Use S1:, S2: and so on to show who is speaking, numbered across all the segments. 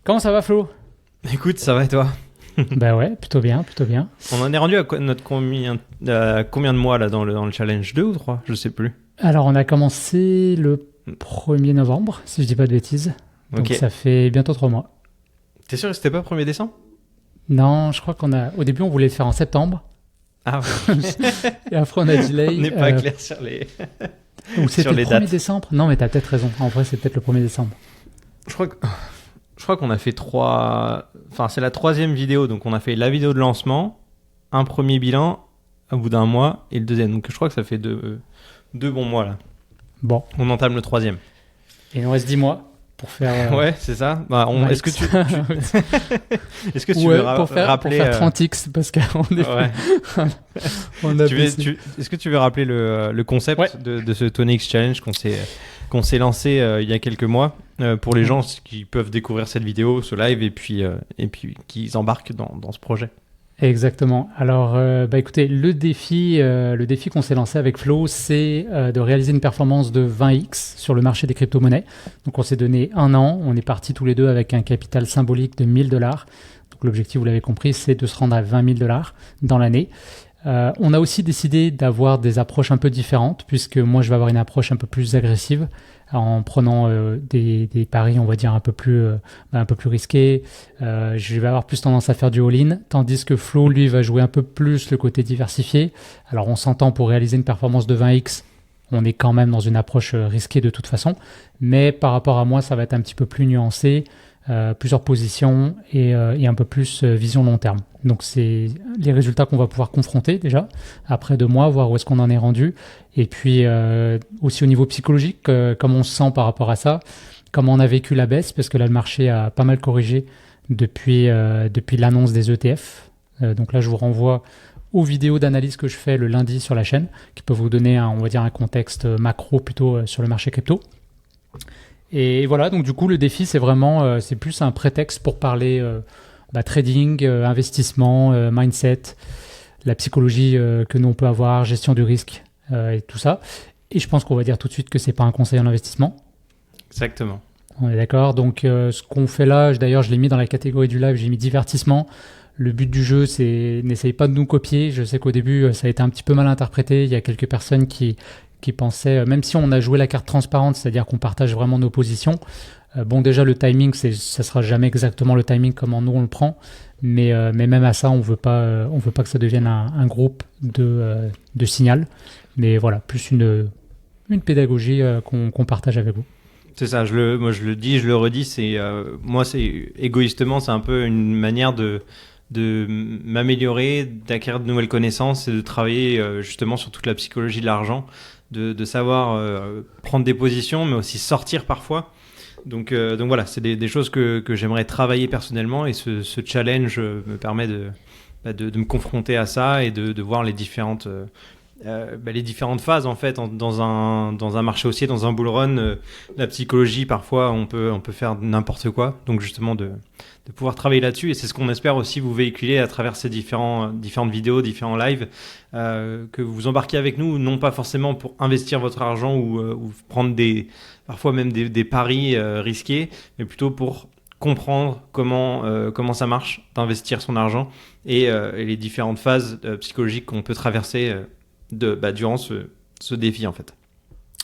S1: Comment ça va, Flo?
S2: Écoute, ça va et toi?
S1: Bah ouais, plutôt bien, plutôt bien.
S2: On en est rendu à notre combien de mois là dans le challenge? 2 ou 3? Je sais plus.
S1: Alors, on a commencé le 1er novembre, si je dis pas de bêtises. Donc,
S2: Ok.
S1: ça fait bientôt 3 mois.
S2: T'es sûr que c'était pas 1er décembre?
S1: Non, je crois au début, on voulait le faire en septembre.
S2: Ah ouais.
S1: Et après, on a delay.
S2: On n'est pas clair sur les...
S1: Ou c'était
S2: sur les
S1: le 1er
S2: dates.
S1: décembre? Non, mais t'as peut-être raison. En vrai, c'est peut-être le 1er décembre.
S2: Je crois qu'on a fait 3... Enfin, c'est la 3e vidéo. Donc, on a fait la vidéo de lancement, un premier bilan au bout d'un mois et le deuxième. Donc, je crois que ça fait deux bons mois là.
S1: Bon.
S2: On entame le 3e.
S1: Et il nous reste 10 mois pour faire...
S2: Ouais, c'est ça. Bah, est-ce que tu est-ce que tu
S1: ouais,
S2: veux
S1: pour faire
S2: rappeler
S1: 30x, parce qu'on est...
S2: Ouais.
S1: on a
S2: Est-ce que tu veux rappeler le concept
S1: Ouais.
S2: de ce Tony X Challenge qu'on s'est lancé il y a quelques mois pour les gens qui peuvent découvrir cette vidéo, ce live et puis qui embarquent dans ce projet?
S1: Exactement. Alors, écoutez, le défi qu'on s'est lancé avec Flo, c'est de réaliser une performance de 20x sur le marché des crypto-monnaies. Donc, on s'est donné 1 an. On est partis tous les deux avec un capital symbolique de 1000 $. Donc, l'objectif, vous l'avez compris, c'est de se rendre à 20 000 $ dans l'année. On a aussi décidé d'avoir des approches un peu différentes, puisque moi, je vais avoir une approche un peu plus agressive en prenant des paris, on va dire, un peu plus risqués. Je vais avoir plus tendance à faire du all-in, tandis que Flo, lui, va jouer un peu plus le côté diversifié. Alors, on s'entend, pour réaliser une performance de 20x, on est quand même dans une approche risquée de toute façon, mais par rapport à moi, ça va être un petit peu plus nuancé, plusieurs positions et un peu plus vision long terme. Donc, c'est les résultats qu'on va pouvoir confronter déjà après 2 mois, voir où est-ce qu'on en est rendu. Et puis aussi au niveau psychologique, comment on se sent par rapport à ça, comment on a vécu la baisse, parce que là, le marché a pas mal corrigé depuis l'annonce des ETF. Donc là, je vous renvoie aux vidéos d'analyse que je fais le lundi sur la chaîne, qui peuvent vous donner on va dire un contexte macro plutôt sur le marché crypto. Et voilà, donc du coup, le défi, c'est vraiment, c'est plus un prétexte pour parler trading, investissement, mindset, la psychologie que nous on peut avoir, gestion du risque et tout ça. Et je pense qu'on va dire tout de suite que c'est pas un conseil en investissement.
S2: Exactement.
S1: On est d'accord. Donc ce qu'on fait là, d'ailleurs, je l'ai mis dans la catégorie du live, j'ai mis divertissement. Le but du jeu, c'est n'essayez pas de nous copier. Je sais qu'au début, ça a été un petit peu mal interprété. Il y a quelques personnes qui pensaient, même si on a joué la carte transparente, c'est-à-dire qu'on partage vraiment nos positions. Bon, déjà, le timing, ça sera jamais exactement le timing comme nous on le prend. Mais même à ça, on veut pas que ça devienne un groupe de signal. Mais voilà, plus une pédagogie qu'on partage avec vous.
S2: C'est ça, moi je le dis, je le redis, moi c'est égoïstement, c'est un peu une manière de m'améliorer, d'acquérir de nouvelles connaissances et de travailler justement sur toute la psychologie de l'argent, de savoir prendre des positions, mais aussi sortir parfois. Donc voilà, c'est des choses que j'aimerais travailler personnellement, et ce challenge me permet de me confronter à ça et de voir les différentes phases en fait dans un marché haussier, dans un bull run. La psychologie, parfois on peut faire n'importe quoi, donc justement de pouvoir travailler là-dessus, et c'est ce qu'on espère aussi vous véhiculer à travers ces différentes vidéos, différents lives, que vous embarquez avec nous, non pas forcément pour investir votre argent ou prendre parfois même des paris risqués, mais plutôt pour comprendre comment ça marche d'investir son argent et les différentes phases psychologiques qu'on peut traverser durant ce défi en fait.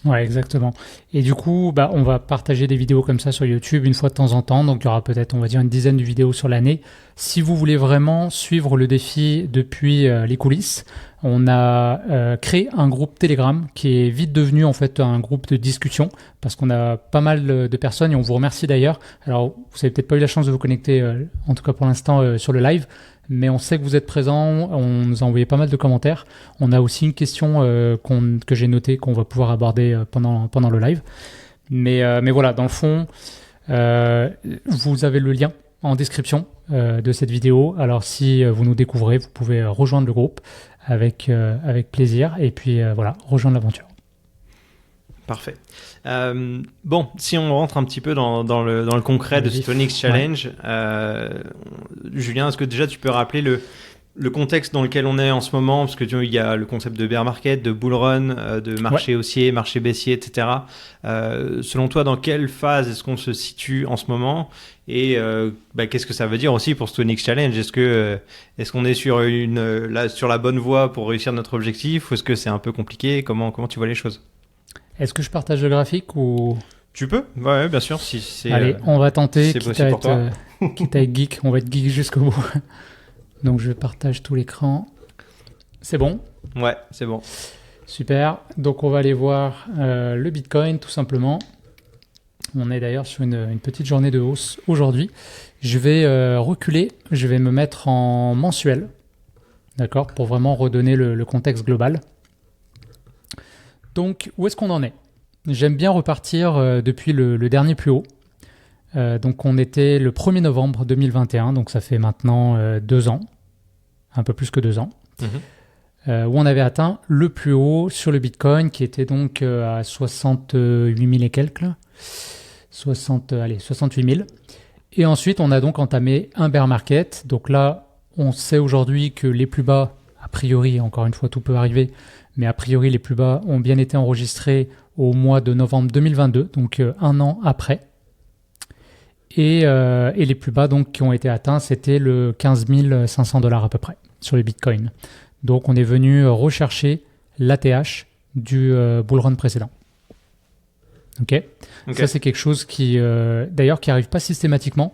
S1: Ouais, exactement. Et du coup, on va partager des vidéos comme ça sur YouTube une fois de temps en temps. Donc, il y aura peut-être, on va dire, une dizaine de vidéos sur l'année. Si vous voulez vraiment suivre le défi depuis les coulisses, on a créé un groupe Telegram qui est vite devenu en fait un groupe de discussion, parce qu'on a pas mal de personnes, et on vous remercie d'ailleurs. Alors, vous n'avez peut-être pas eu la chance de vous connecter, en tout cas pour l'instant, sur le live, mais on sait que vous êtes présents, on nous a envoyé pas mal de commentaires. On a aussi une question que j'ai notée, qu'on va pouvoir aborder pendant le live. Mais voilà, dans le fond, vous avez le lien en description de cette vidéo. Alors si vous nous découvrez, vous pouvez rejoindre le groupe avec plaisir, et puis voilà, rejoindre l'aventure.
S2: Parfait. Bon, si on rentre un petit peu dans le concret de ce Tony X Challenge, ouais. Julien, est-ce que déjà tu peux rappeler le contexte dans lequel on est en ce moment, parce que il y a le concept de bear market, de bull run, de marché haussier, marché baissier, etc. Selon toi, dans quelle phase est-ce qu'on se situe en ce moment? Et qu'est-ce que ça veut dire aussi pour ce 20X Challenge? Est-ce qu'on est sur sur la bonne voie pour réussir notre objectif, ou est-ce que c'est un peu compliqué? Comment tu vois les choses?
S1: Est-ce que je partage le graphique ou...
S2: Tu peux? Ouais, bien sûr. Si c'est,
S1: Allez, on va tenter,
S2: c'est possible pour toi.
S1: quitte à être geek, on va être geek jusqu'au bout. Donc je partage tout l'écran. C'est bon?
S2: Ouais, c'est bon.
S1: Super. Donc on va aller voir le Bitcoin tout simplement. On est d'ailleurs sur une petite journée de hausse aujourd'hui. Je vais reculer, je vais me mettre en mensuel, d'accord, pour vraiment redonner le contexte global. Donc où est-ce qu'on en est? J'aime bien repartir depuis le dernier plus haut. Donc on était le 1er novembre 2021, donc ça fait maintenant 2 ans, un peu plus que 2 ans, où on avait atteint le plus haut sur le Bitcoin qui était donc à 68 000 et quelques, là. 68 000. Et ensuite on a donc entamé un bear market. Donc là on sait aujourd'hui que les plus bas, a priori, encore une fois tout peut arriver, mais a priori les plus bas ont bien été enregistrés au mois de novembre 2022, donc un an après. Et les plus bas donc, qui ont été atteints, c'était le 15 500 $ à peu près sur les bitcoins. Donc on est venu rechercher l'ATH du bull run précédent. Ok. Ça c'est quelque chose qui d'ailleurs qui arrive pas systématiquement.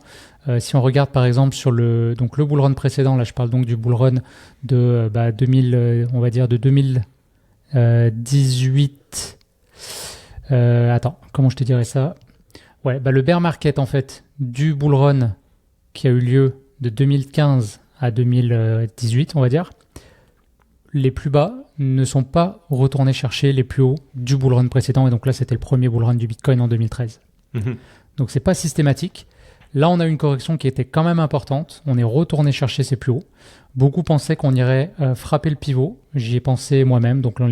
S1: Si on regarde par exemple sur le bull run précédent, là je parle donc du bull run de 2000, on va dire de 2018. Attends, comment je te dirais ça? Ouais, le bear market en fait du bull run qui a eu lieu de 2015 à 2018, on va dire, les plus bas ne sont pas retournés chercher les plus hauts du bull run précédent, et donc là c'était le premier bull run du Bitcoin en 2013. Donc c'est pas systématique. Là on a une correction qui était quand même importante, on est retourné chercher ces plus hauts. Beaucoup pensaient qu'on irait frapper le pivot, j'y ai pensé moi-même, donc là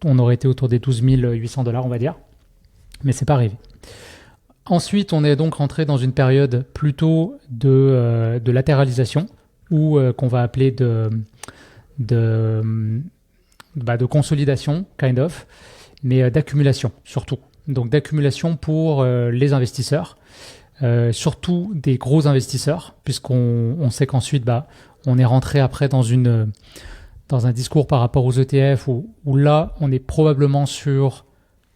S1: on aurait été autour des 12 800 $, on va dire, mais c'est pas arrivé. Ensuite, on est donc rentré dans une période plutôt de latéralisation, ou qu'on va appeler de consolidation, kind of, mais d'accumulation surtout. Donc d'accumulation pour les investisseurs, surtout des gros investisseurs, puisqu'on sait qu'ensuite, on est rentré après dans un discours par rapport aux ETF, où là, on est probablement sur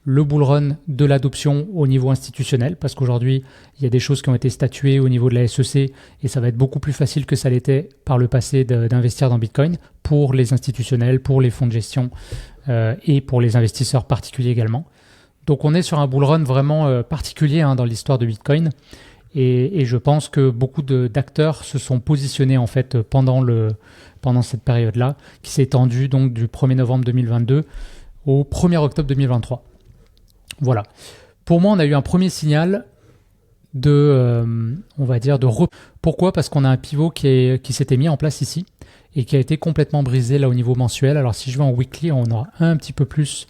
S1: le bull run de l'adoption au niveau institutionnel, parce qu'aujourd'hui, il y a des choses qui ont été statuées au niveau de la SEC, et ça va être beaucoup plus facile que ça l'était par le passé d'investir dans Bitcoin pour les institutionnels, pour les fonds de gestion et pour les investisseurs particuliers également. Donc on est sur un bull run vraiment particulier dans l'histoire de Bitcoin, et je pense que beaucoup d'acteurs se sont positionnés en fait pendant cette période-là, qui s'est étendue donc du 1er novembre 2022 au 1er octobre 2023. Voilà. Pour moi, on a eu un premier signal on va dire, Pourquoi? Parce qu'on a un pivot qui s'était mis en place ici et qui a été complètement brisé là au niveau mensuel. Alors si je vais en weekly, on aura un petit peu plus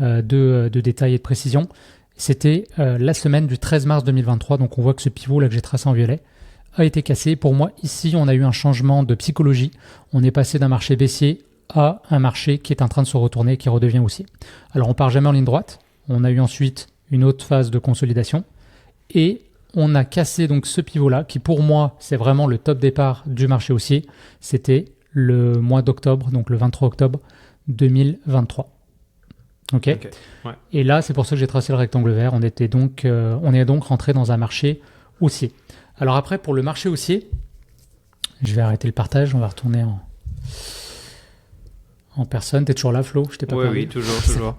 S1: de détails et de précision. C'était la semaine du 13 mars 2023, donc on voit que ce pivot là que j'ai tracé en violet a été cassé. Pour moi, ici, on a eu un changement de psychologie. On est passé d'un marché baissier à un marché qui est en train de se retourner et qui redevient haussier. Alors on part jamais en ligne droite. On a eu ensuite une autre phase de consolidation et on a cassé donc ce pivot-là qui pour moi c'est vraiment le top départ du marché haussier. C'était le mois d'octobre, donc le 23 octobre 2023. Ok.
S2: Ouais.
S1: Et là c'est pour ça que j'ai tracé le rectangle vert. On est donc rentré dans un marché haussier. Alors après pour le marché haussier, je vais arrêter le partage, on va retourner en personne. T'es toujours là, Flo? Je t'ai pas perdu.
S2: Oui, toujours.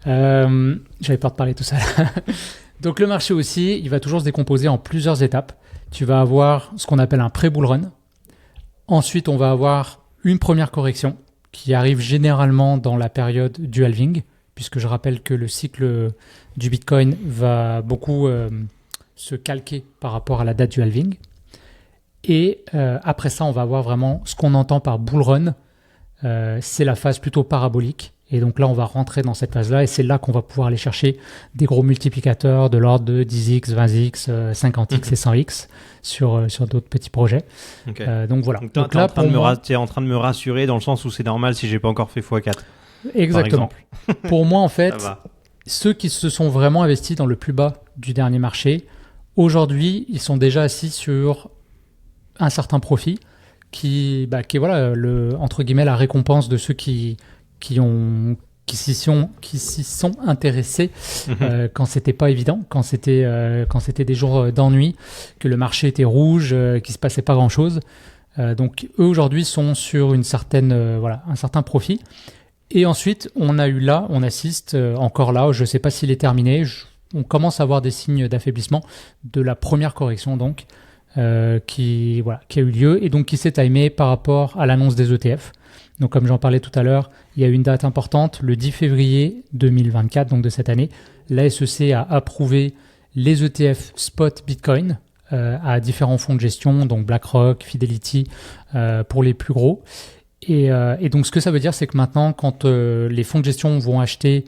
S1: J'avais peur de parler tout ça là. Donc le marché haussier, il va toujours se décomposer en plusieurs étapes. Tu vas avoir ce qu'on appelle un pré-bull run. Ensuite, on va avoir une première correction qui arrive généralement dans la période du halving, puisque je rappelle que le cycle du Bitcoin va beaucoup se calquer par rapport à la date du halving. Et après ça, on va avoir vraiment ce qu'on entend par bull run. C'est la phase plutôt parabolique. Et donc là, on va rentrer dans cette phase-là et c'est là qu'on va pouvoir aller chercher des gros multiplicateurs de l'ordre de 10x, 20x, 50x et 100x sur d'autres petits projets.
S2: Okay.
S1: Donc voilà.
S2: Donc là, tu es en train de me rassurer dans le sens où c'est normal si j'ai pas encore fait x4.
S1: Exactement. Pour moi, en fait, ceux qui se sont vraiment investis dans le plus bas du dernier marché, aujourd'hui, ils sont déjà assis sur un certain profit qui est voilà, entre guillemets la récompense de ceux qui s'y sont intéressés quand c'était pas évident, quand c'était des jours d'ennui, que le marché était rouge, qu'il se passait pas grand chose. Donc eux aujourd'hui sont sur un certain profit. Et ensuite on assiste encore là, je sais pas s'il est terminé, on commence à avoir des signes d'affaiblissement de la première correction donc qui a eu lieu et donc qui s'est timé par rapport à l'annonce des ETF. Donc comme j'en parlais tout à l'heure, il y a une date importante, le 10 février 2024, donc de cette année. La SEC a approuvé les ETF spot Bitcoin à différents fonds de gestion, donc BlackRock, Fidelity, pour les plus gros. Et donc ce que ça veut dire, c'est que maintenant, quand les fonds de gestion vont acheter,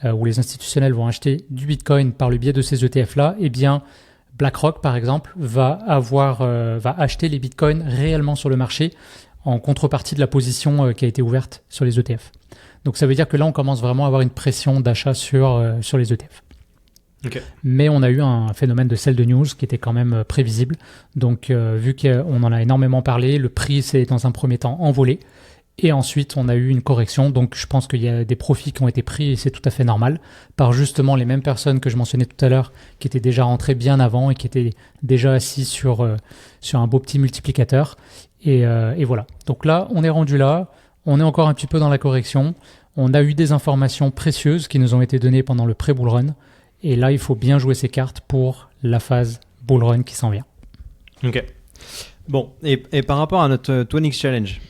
S1: ou les institutionnels vont acheter du Bitcoin par le biais de ces ETF-là, eh bien BlackRock, par exemple, va acheter les Bitcoins réellement sur le marché en contrepartie de la position qui a été ouverte sur les ETF. Donc ça veut dire que là, on commence vraiment à avoir une pression d'achat sur les ETF.
S2: Okay.
S1: Mais on a eu un phénomène de sell de news qui était quand même prévisible. Donc vu qu'on en a énormément parlé, le prix s'est dans un premier temps envolé. Et ensuite, on a eu une correction. Donc je pense qu'il y a des profits qui ont été pris et c'est tout à fait normal par justement les mêmes personnes que je mentionnais tout à l'heure qui étaient déjà rentrées bien avant et qui étaient déjà assis sur un beau petit multiplicateur. Et voilà. Donc là, on est rendu là. On est encore un petit peu dans la correction. On a eu des informations précieuses qui nous ont été données pendant le pré-bull run. Et là, il faut bien jouer ses cartes pour la phase bull run qui s'en vient.
S2: Ok. Bon, et par rapport à notre 20X Challenge,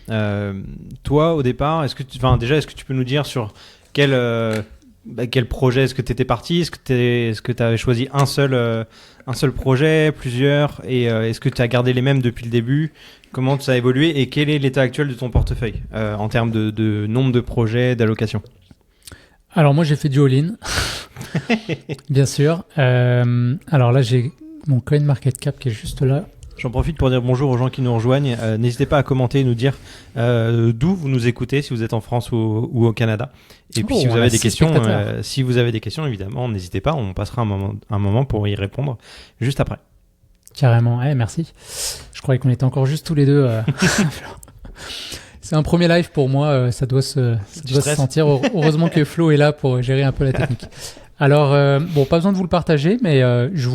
S2: toi, au départ, est-ce que tu peux nous dire sur quel projet est-ce que tu étais parti? Est-ce que tu avais choisi un seul projet, plusieurs? Et est-ce que tu as gardé les mêmes depuis le début? Comment ça a évolué? Et quel est l'état actuel de ton portefeuille en termes de nombre de projets, d'allocation?
S1: Alors moi, j'ai fait du all-in, bien sûr. Alors là, j'ai mon CoinMarketCap qui est juste là.
S2: J'en profite pour dire bonjour aux gens qui nous rejoignent. N'hésitez pas à commenter et nous dire d'où vous nous écoutez, si vous êtes en France ou au Canada. Et puis si vous avez des questions, évidemment, n'hésitez pas. On passera un moment pour y répondre juste après.
S1: Carrément, merci. Je croyais qu'on était encore juste tous les deux. C'est un premier live pour moi, ça doit se sentir. Heureusement que Flo est là pour gérer un peu la technique. Alors, pas besoin de vous le partager, mais je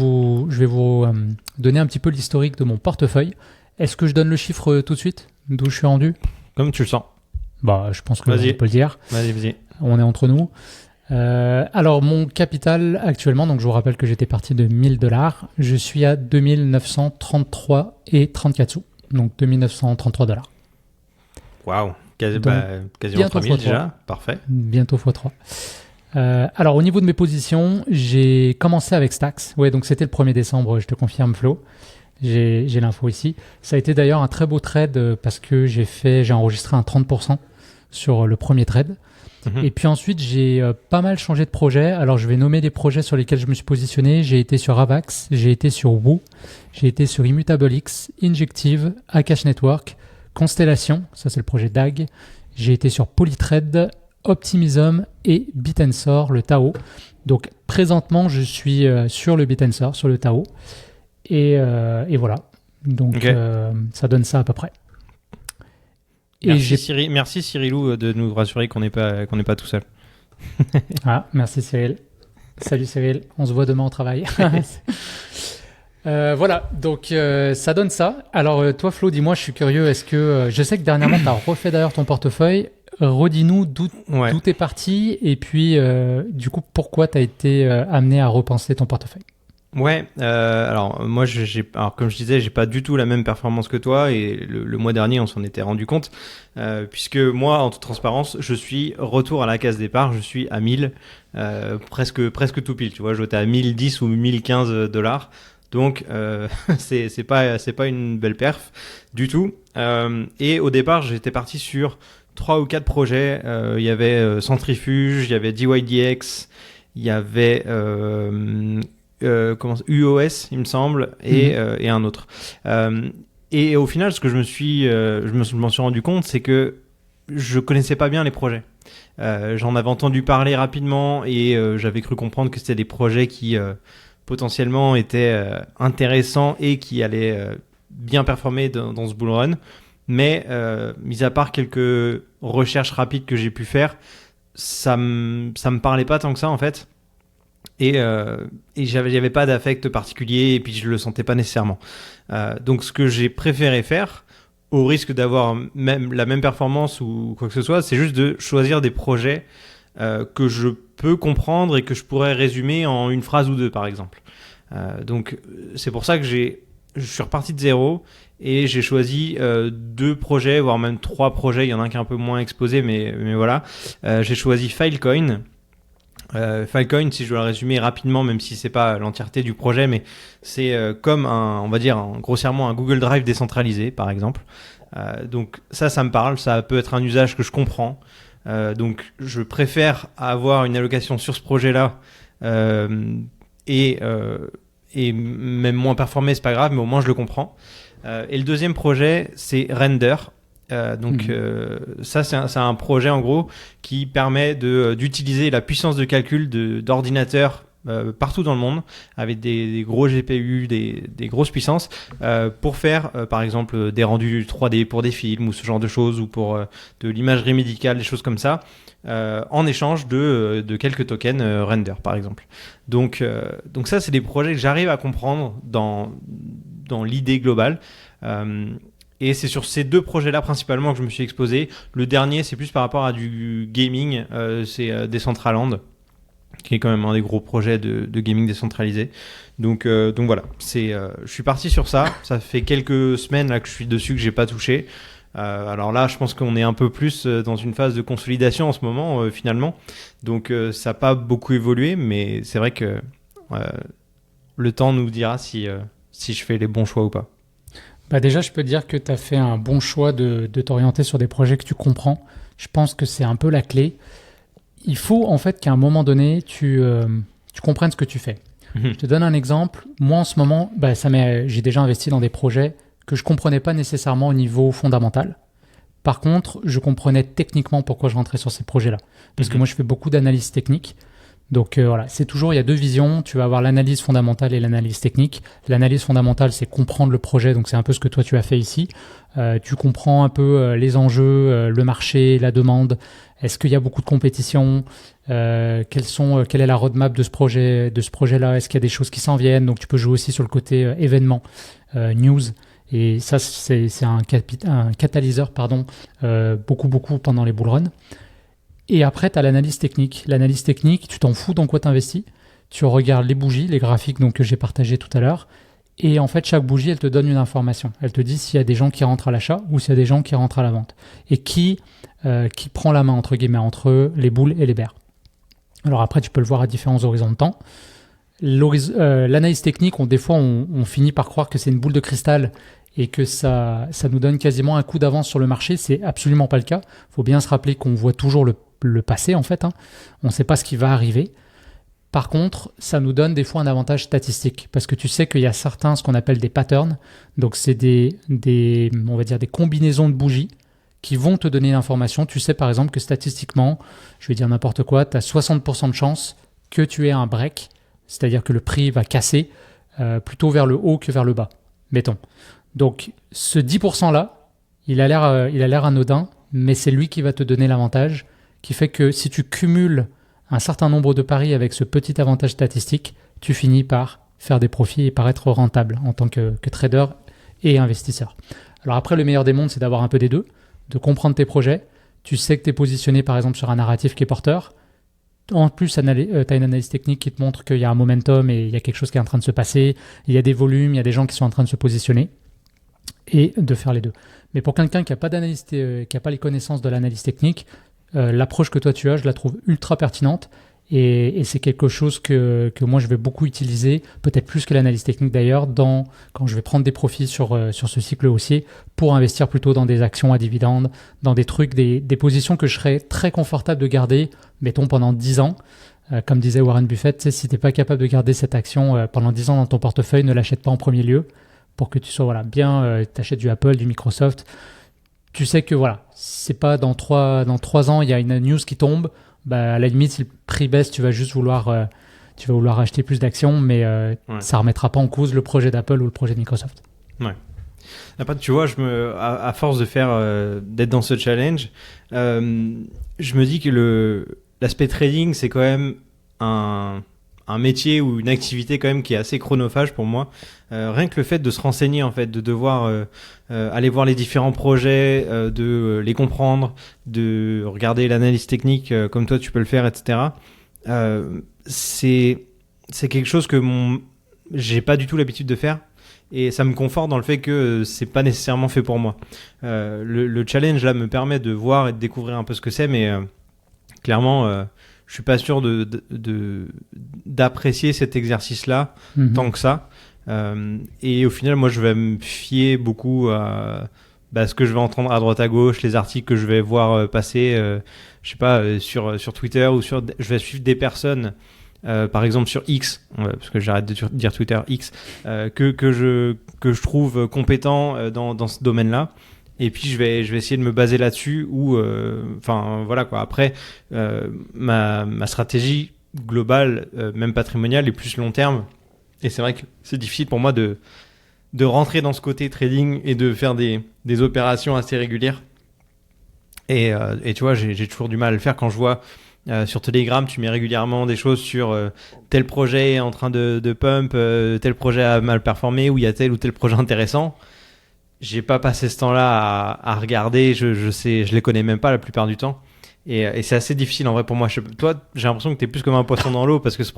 S1: vais vous donner un petit peu l'historique de mon portefeuille. Est-ce que je donne le chiffre tout de suite, d'où je suis rendu?
S2: Comme tu le sens.
S1: Je pense qu'on peut le dire.
S2: Vas-y.
S1: On est entre nous. Alors, mon capital actuellement, donc je vous rappelle que j'étais parti de $1000. Je suis à 2933 et 34 sous. Donc, $2933.
S2: Waouh, quasiment 3000 déjà. Parfait.
S1: Bientôt x3. Alors, au niveau de mes positions, j'ai commencé avec Stacks. Ouais, donc c'était le 1er décembre, je te confirme, Flo. J'ai l'info ici. Ça a été d'ailleurs un très beau trade parce que j'ai enregistré un 30% sur le premier trade. Et puis ensuite, j'ai pas mal changé de projet. Alors, je vais nommer les projets sur lesquels je me suis positionné. J'ai été sur Avax, j'ai été sur Woo, j'ai été sur ImmutableX, Injective, Akash Network, Constellation, ça c'est le projet DAG. J'ai été sur Polytrade, Optimism et Bitensor, le Tao. Donc présentement, je suis sur le Bitensor, sur le Tao. Et voilà. Donc ça donne ça à peu près.
S2: Merci Cyrilou de nous rassurer qu'on n'est pas tout seul.
S1: Merci Cyril. Salut Cyril, on se voit demain au travail. Voilà, donc ça donne ça. Alors toi Flo, dis-moi, je suis curieux, est-ce que je sais que dernièrement tu as refait d'ailleurs ton portefeuille, redis-nous d'où t'es parti et puis du coup pourquoi tu as été amené à repenser ton portefeuille.
S2: Ouais, alors moi comme je disais, j'ai pas du tout la même performance que toi et le mois dernier on s'en était rendu compte puisque moi en toute transparence je suis retour à la case départ, je suis à 1000 presque tout pile, tu vois, j'étais à 1010 ou 1015 $. Donc c'est pas une belle perf du tout. Et au départ, j'étais parti sur 3 ou 4 projets. Il y avait Centrifuge, il y avait DYDX, il y avait UOS, il me semble, et un autre. Et au final, ce que je m'en suis rendu compte, c'est que je connaissais pas bien les projets. J'en avais entendu parler rapidement et j'avais cru comprendre que c'était des projets qui potentiellement étaient intéressants et qui allaient bien performer dans ce bull run. Mais mis à part quelques recherches rapides que j'ai pu faire, ça me parlait pas tant que ça en fait. Et j'avais pas d'affect particulier et puis je le sentais pas nécessairement. Donc ce que j'ai préféré faire, au risque d'avoir même la même performance ou quoi que ce soit, c'est juste de choisir des projets que je peux comprendre et que je pourrais résumer en une phrase ou deux par exemple. Donc c'est pour ça que je suis reparti de zéro et j'ai choisi 2 projets, voire même 3 projets. Il y en a un qui est un peu moins exposé, mais voilà. J'ai choisi Filecoin. Filecoin, si je dois le résumer rapidement, même si c'est pas l'entièreté du projet, mais c'est comme on va dire grossièrement un Google Drive décentralisé, par exemple. Donc ça me parle, ça peut être un usage que je comprends. Donc je préfère avoir une allocation sur ce projet-là et même moins performé, c'est pas grave, mais au moins je le comprends. Et le deuxième projet, c'est Render. Ça, c'est un projet en gros qui permet d'utiliser la puissance de calcul d'ordinateurs partout dans le monde avec des gros GPU, des grosses puissances pour faire par exemple des rendus 3D pour des films ou ce genre de choses ou pour de l'imagerie médicale, des choses comme ça en échange de quelques tokens Render par exemple. Donc ça, c'est des projets que j'arrive à comprendre dans l'idée globale. Et c'est sur ces 2 projets-là principalement que je me suis exposé. Le dernier, c'est plus par rapport à du gaming. C'est Decentraland, qui est quand même un des gros projets de gaming décentralisé. Donc voilà, je suis parti sur ça. Ça fait quelques semaines là que je suis dessus, que j'ai pas touché. Alors là, je pense qu'on est un peu plus dans une phase de consolidation en ce moment, finalement. Donc ça n'a pas beaucoup évolué, mais c'est vrai que le temps nous dira si je fais les bons choix ou pas.
S1: Bah déjà, je peux te dire que tu as fait un bon choix de t'orienter sur des projets que tu comprends. Je pense que c'est un peu la clé. Il faut en fait qu'à un moment donné, tu comprennes ce que tu fais. Je te donne un exemple. Moi, en ce moment, j'ai déjà investi dans des projets que je ne comprenais pas nécessairement au niveau fondamental. Par contre, je comprenais techniquement pourquoi je rentrais sur ces projets-là. Parce que moi, je fais beaucoup d'analyse technique. Donc voilà, c'est toujours, il y a 2 visions. Tu vas avoir l'analyse fondamentale et l'analyse technique. L'analyse fondamentale, c'est comprendre le projet. Donc c'est un peu ce que toi, tu as fait ici. Tu comprends un peu les enjeux, le marché, la demande. Est-ce qu'il y a beaucoup de compétition? Quelle est la roadmap de ce projet-là? Est-ce qu'il y a des choses qui s'en viennent? Donc tu peux jouer aussi sur le côté événement, news. Et ça, c'est un catalyseur, beaucoup pendant les bull runs. Et après, tu as l'analyse technique. L'analyse technique, tu t'en fous dans quoi tu investis. Tu regardes les bougies, les graphiques que j'ai partagés tout à l'heure. Et en fait, chaque bougie, elle te donne une information. Elle te dit s'il y a des gens qui rentrent à l'achat ou s'il y a des gens qui rentrent à la vente. Et qui prend la main, entre guillemets, entre les bulls et les bears. Alors après, tu peux le voir à différents horizons de temps. L'analyse technique, des fois, on finit par croire que c'est une boule de cristal et que ça nous donne quasiment un coup d'avance sur le marché. C'est absolument pas le cas. Il faut bien se rappeler qu'on voit toujours le passé, en fait. On ne sait pas ce qui va arriver. Par contre, ça nous donne des fois un avantage statistique parce que tu sais qu'il y a certains, ce qu'on appelle des patterns. Donc, c'est on va dire des combinaisons de bougies qui vont te donner l'information. Tu sais, par exemple, que statistiquement, je vais dire n'importe quoi, tu as 60% de chance que tu aies un break, c'est-à-dire que le prix va casser plutôt vers le haut que vers le bas, mettons. Donc, ce 10%-là, il a l'air anodin, mais c'est lui qui va te donner l'avantage, qui fait que si tu cumules un certain nombre de paris avec ce petit avantage statistique, tu finis par faire des profits et par être rentable en tant que trader et investisseur. Alors après, le meilleur des mondes, c'est d'avoir un peu des deux, de comprendre tes projets. Tu sais que tu es positionné, par exemple, sur un narratif qui est porteur. En plus, tu as une analyse technique qui te montre qu'il y a un momentum et il y a quelque chose qui est en train de se passer. Il y a des volumes, il y a des gens qui sont en train de se positionner. Et de faire les deux. Mais pour quelqu'un qui n'a pas d'analyse, qui n'a pas les connaissances de l'analyse technique, l'approche que toi tu as, je la trouve ultra pertinente Et c'est quelque chose que moi je vais beaucoup utiliser, peut-être plus que l'analyse technique d'ailleurs, quand je vais prendre des profits sur ce cycle haussier pour investir plutôt dans des actions à dividendes, dans des trucs, des positions que je serais très confortable de garder, mettons pendant 10 ans. Comme disait Warren Buffett, si tu n'es pas capable de garder cette action pendant 10 ans dans ton portefeuille, ne l'achète pas en premier lieu pour que tu sois bien, tu achètes du Apple, du Microsoft. Tu sais que c'est pas dans 3 ans, il y a une news qui tombe. À la limite, si le prix baisse, tu vas juste vouloir acheter plus d'actions, mais ça remettra pas en cause le projet d'Apple ou le projet de Microsoft.
S2: Ouais. Après, tu vois, à force d'être dans ce challenge, je me dis que l'aspect trading, c'est quand même un métier ou une activité quand même qui est assez chronophage pour moi. Rien que le fait de se renseigner, en fait, de devoir aller voir les différents projets, de les comprendre, de regarder l'analyse technique comme toi tu peux le faire, etc. C'est quelque chose que j'ai pas du tout l'habitude de faire. Et ça me conforte dans le fait que c'est pas nécessairement fait pour moi. Le challenge là me permet de voir et de découvrir un peu ce que c'est, mais clairement, je suis pas sûr d'apprécier cet exercice-là tant que ça. Et au final, moi, je vais me fier beaucoup à ce que je vais entendre à droite à gauche, les articles que je vais voir passer, je sais pas, sur Twitter ou je vais suivre des personnes. Par exemple sur X, parce que j'arrête de dire Twitter, X, que je trouve compétent dans ce domaine-là. Et puis je vais essayer de me baser là-dessus ou voilà quoi. Après ma stratégie globale, même patrimoniale, est plus long terme. Et c'est vrai que c'est difficile pour moi de rentrer dans ce côté trading et de faire des opérations assez régulières. Et tu vois, j'ai toujours du mal à le faire quand je vois sur Telegram, tu mets régulièrement des choses sur tel projet est en train de pump, tel projet a mal performé, ou il y a tel ou tel projet intéressant. J'ai pas passé ce temps-là à regarder, je les connais même pas la plupart du temps. Et c'est assez difficile en vrai pour moi. Toi, j'ai l'impression que tu es plus comme un poisson dans l'eau parce que ce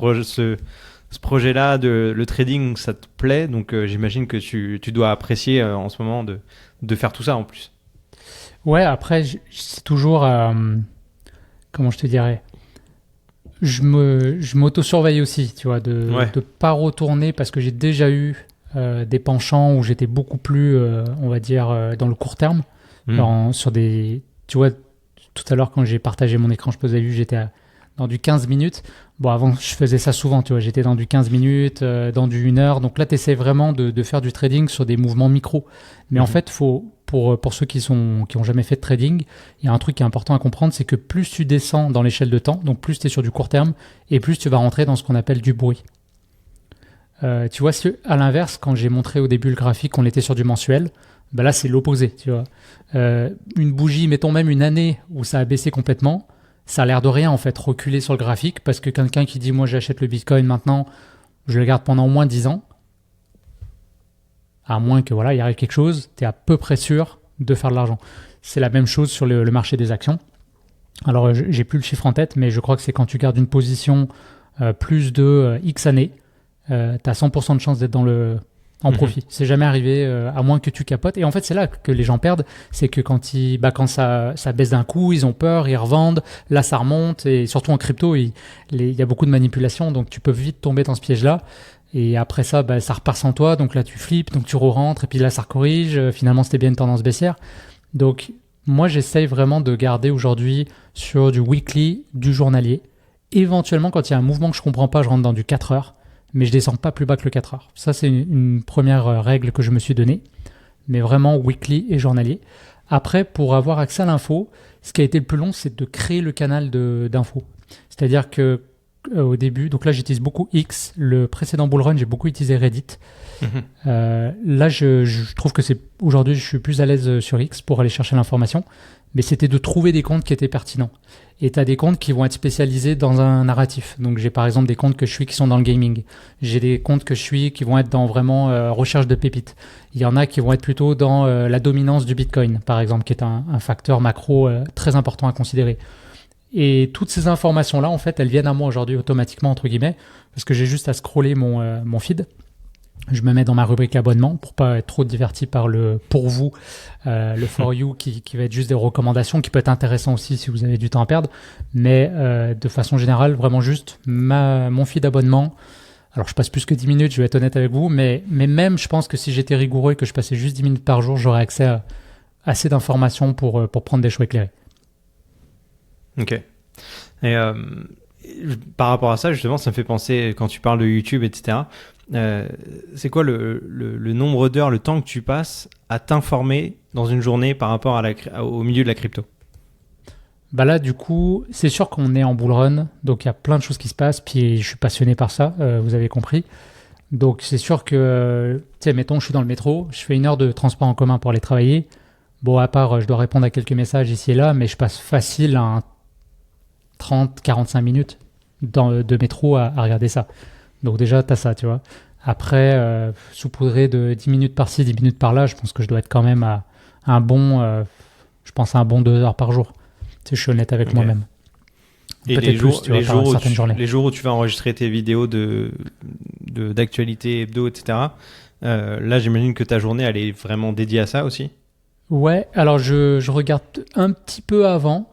S2: projet-là, le trading, ça te plaît. Donc j'imagine que tu dois apprécier en ce moment de faire tout ça en plus.
S1: Ouais, après, c'est toujours... comment je te dirais, je m'auto-surveille aussi, tu vois, de pas retourner parce que j'ai déjà eu des penchants où j'étais beaucoup plus, on va dire, dans le court terme. Sur des, tu vois, tout à l'heure quand j'ai partagé mon écran, je peux vous avez vu, j'étais dans du 15 minutes. Bon, avant, je faisais ça souvent, tu vois, j'étais dans du 15 minutes, dans du 1 heure. Donc là, tu essaies vraiment de faire du trading sur des mouvements micro. Mais en fait, pour ceux qui ont jamais fait de trading, il y a un truc qui est important à comprendre, c'est que plus tu descends dans l'échelle de temps, donc plus tu es sur du court terme, et plus tu vas rentrer dans ce qu'on appelle du bruit. Tu vois, à l'inverse, quand j'ai montré au début le graphique, on était sur du mensuel, là c'est l'opposé, tu vois. Une bougie, mettons même une année où ça a baissé complètement, ça a l'air de rien en fait, reculer sur le graphique, parce que quelqu'un qui dit moi j'achète le Bitcoin maintenant, je le garde pendant au moins 10 ans, à moins que il y arrive quelque chose, tu es à peu près sûr de faire de l'argent. C'est la même chose sur le marché des actions. Alors j'ai plus le chiffre en tête, mais je crois que c'est quand tu gardes une position plus de X années, tu as 100% de chance d'être en profit. C'est jamais arrivé, à moins que tu capotes. Et en fait, c'est là que les gens perdent. C'est que quand ça baisse d'un coup, ils ont peur, ils revendent. Là, ça remonte. Et surtout en crypto, il y a beaucoup de manipulation. Donc, tu peux vite tomber dans ce piège-là. Et après ça, ça repart sans toi. Donc là, tu flippes, donc tu re-rentres. Et puis là, ça corrige. Finalement, c'était bien une tendance baissière. Donc, moi, j'essaye vraiment de garder aujourd'hui sur du weekly, du journalier. Éventuellement, quand il y a un mouvement que je comprends pas, je rentre dans du 4 heures. Mais je descends pas plus bas que le 4 heures. Ça, c'est une première règle que je me suis donnée. Mais vraiment weekly et journalier. Après, pour avoir accès à l'info, ce qui a été le plus long, c'est de créer le canal d'info. C'est-à-dire que au début, donc là, j'utilise beaucoup X. Le précédent bull run, j'ai beaucoup utilisé Reddit. Là, je trouve que aujourd'hui, je suis plus à l'aise sur X pour aller chercher l'information. Mais c'était de trouver des comptes qui étaient pertinents. Et tu as des comptes qui vont être spécialisés dans un narratif. Donc j'ai par exemple des comptes que je suis qui sont dans le gaming. J'ai des comptes que je suis qui vont être dans vraiment recherche de pépites. Il y en a qui vont être plutôt dans la dominance du Bitcoin, par exemple, qui est un facteur macro très important à considérer. Et toutes ces informations-là, en fait, elles viennent à moi aujourd'hui automatiquement, entre guillemets, parce que j'ai juste à scroller mon feed. Je me mets dans ma rubrique abonnement pour pas être trop diverti par le pour vous, le for you qui va être juste des recommandations, qui peut être intéressant aussi si vous avez du temps à perdre. Mais de façon générale, vraiment juste mon feed d'abonnement. Alors je passe plus que 10 minutes, je vais être honnête avec vous, mais même je pense que si j'étais rigoureux et que je passais juste 10 minutes par jour, j'aurais accès à assez d'informations pour prendre des choix éclairés.
S2: Ok. Et par rapport à ça, justement, ça me fait penser, quand tu parles de YouTube, etc., c'est quoi le nombre d'heures, le temps que tu passes à t'informer dans une journée par rapport au milieu de la crypto?
S1: Bah là, du coup, c'est sûr qu'on est en bull run, donc il y a plein de choses qui se passent, puis je suis passionné par ça, vous avez compris. Donc c'est sûr que, tu sais, mettons, je suis dans le métro, je fais 1 heure de transport en commun pour aller travailler. Bon, à part, je dois répondre à quelques messages ici et là, mais je passe facile à 30-45 minutes de métro à regarder ça. Donc déjà, t'as ça, tu vois. Après, saupoudrer de 10 minutes par-ci, 10 minutes par-là, je pense que je dois être quand même à un bon, je pense à un bon 2 heures par jour. Tu sais, je suis honnête avec moi-même.
S2: Et
S1: peut-être plus, tu vois, par certaines journées.
S2: les jours où tu vas enregistrer tes vidéos d'actualité hebdo, etc., là, j'imagine que ta journée, elle est vraiment dédiée à ça aussi?
S1: Ouais, alors je regarde un petit peu avant.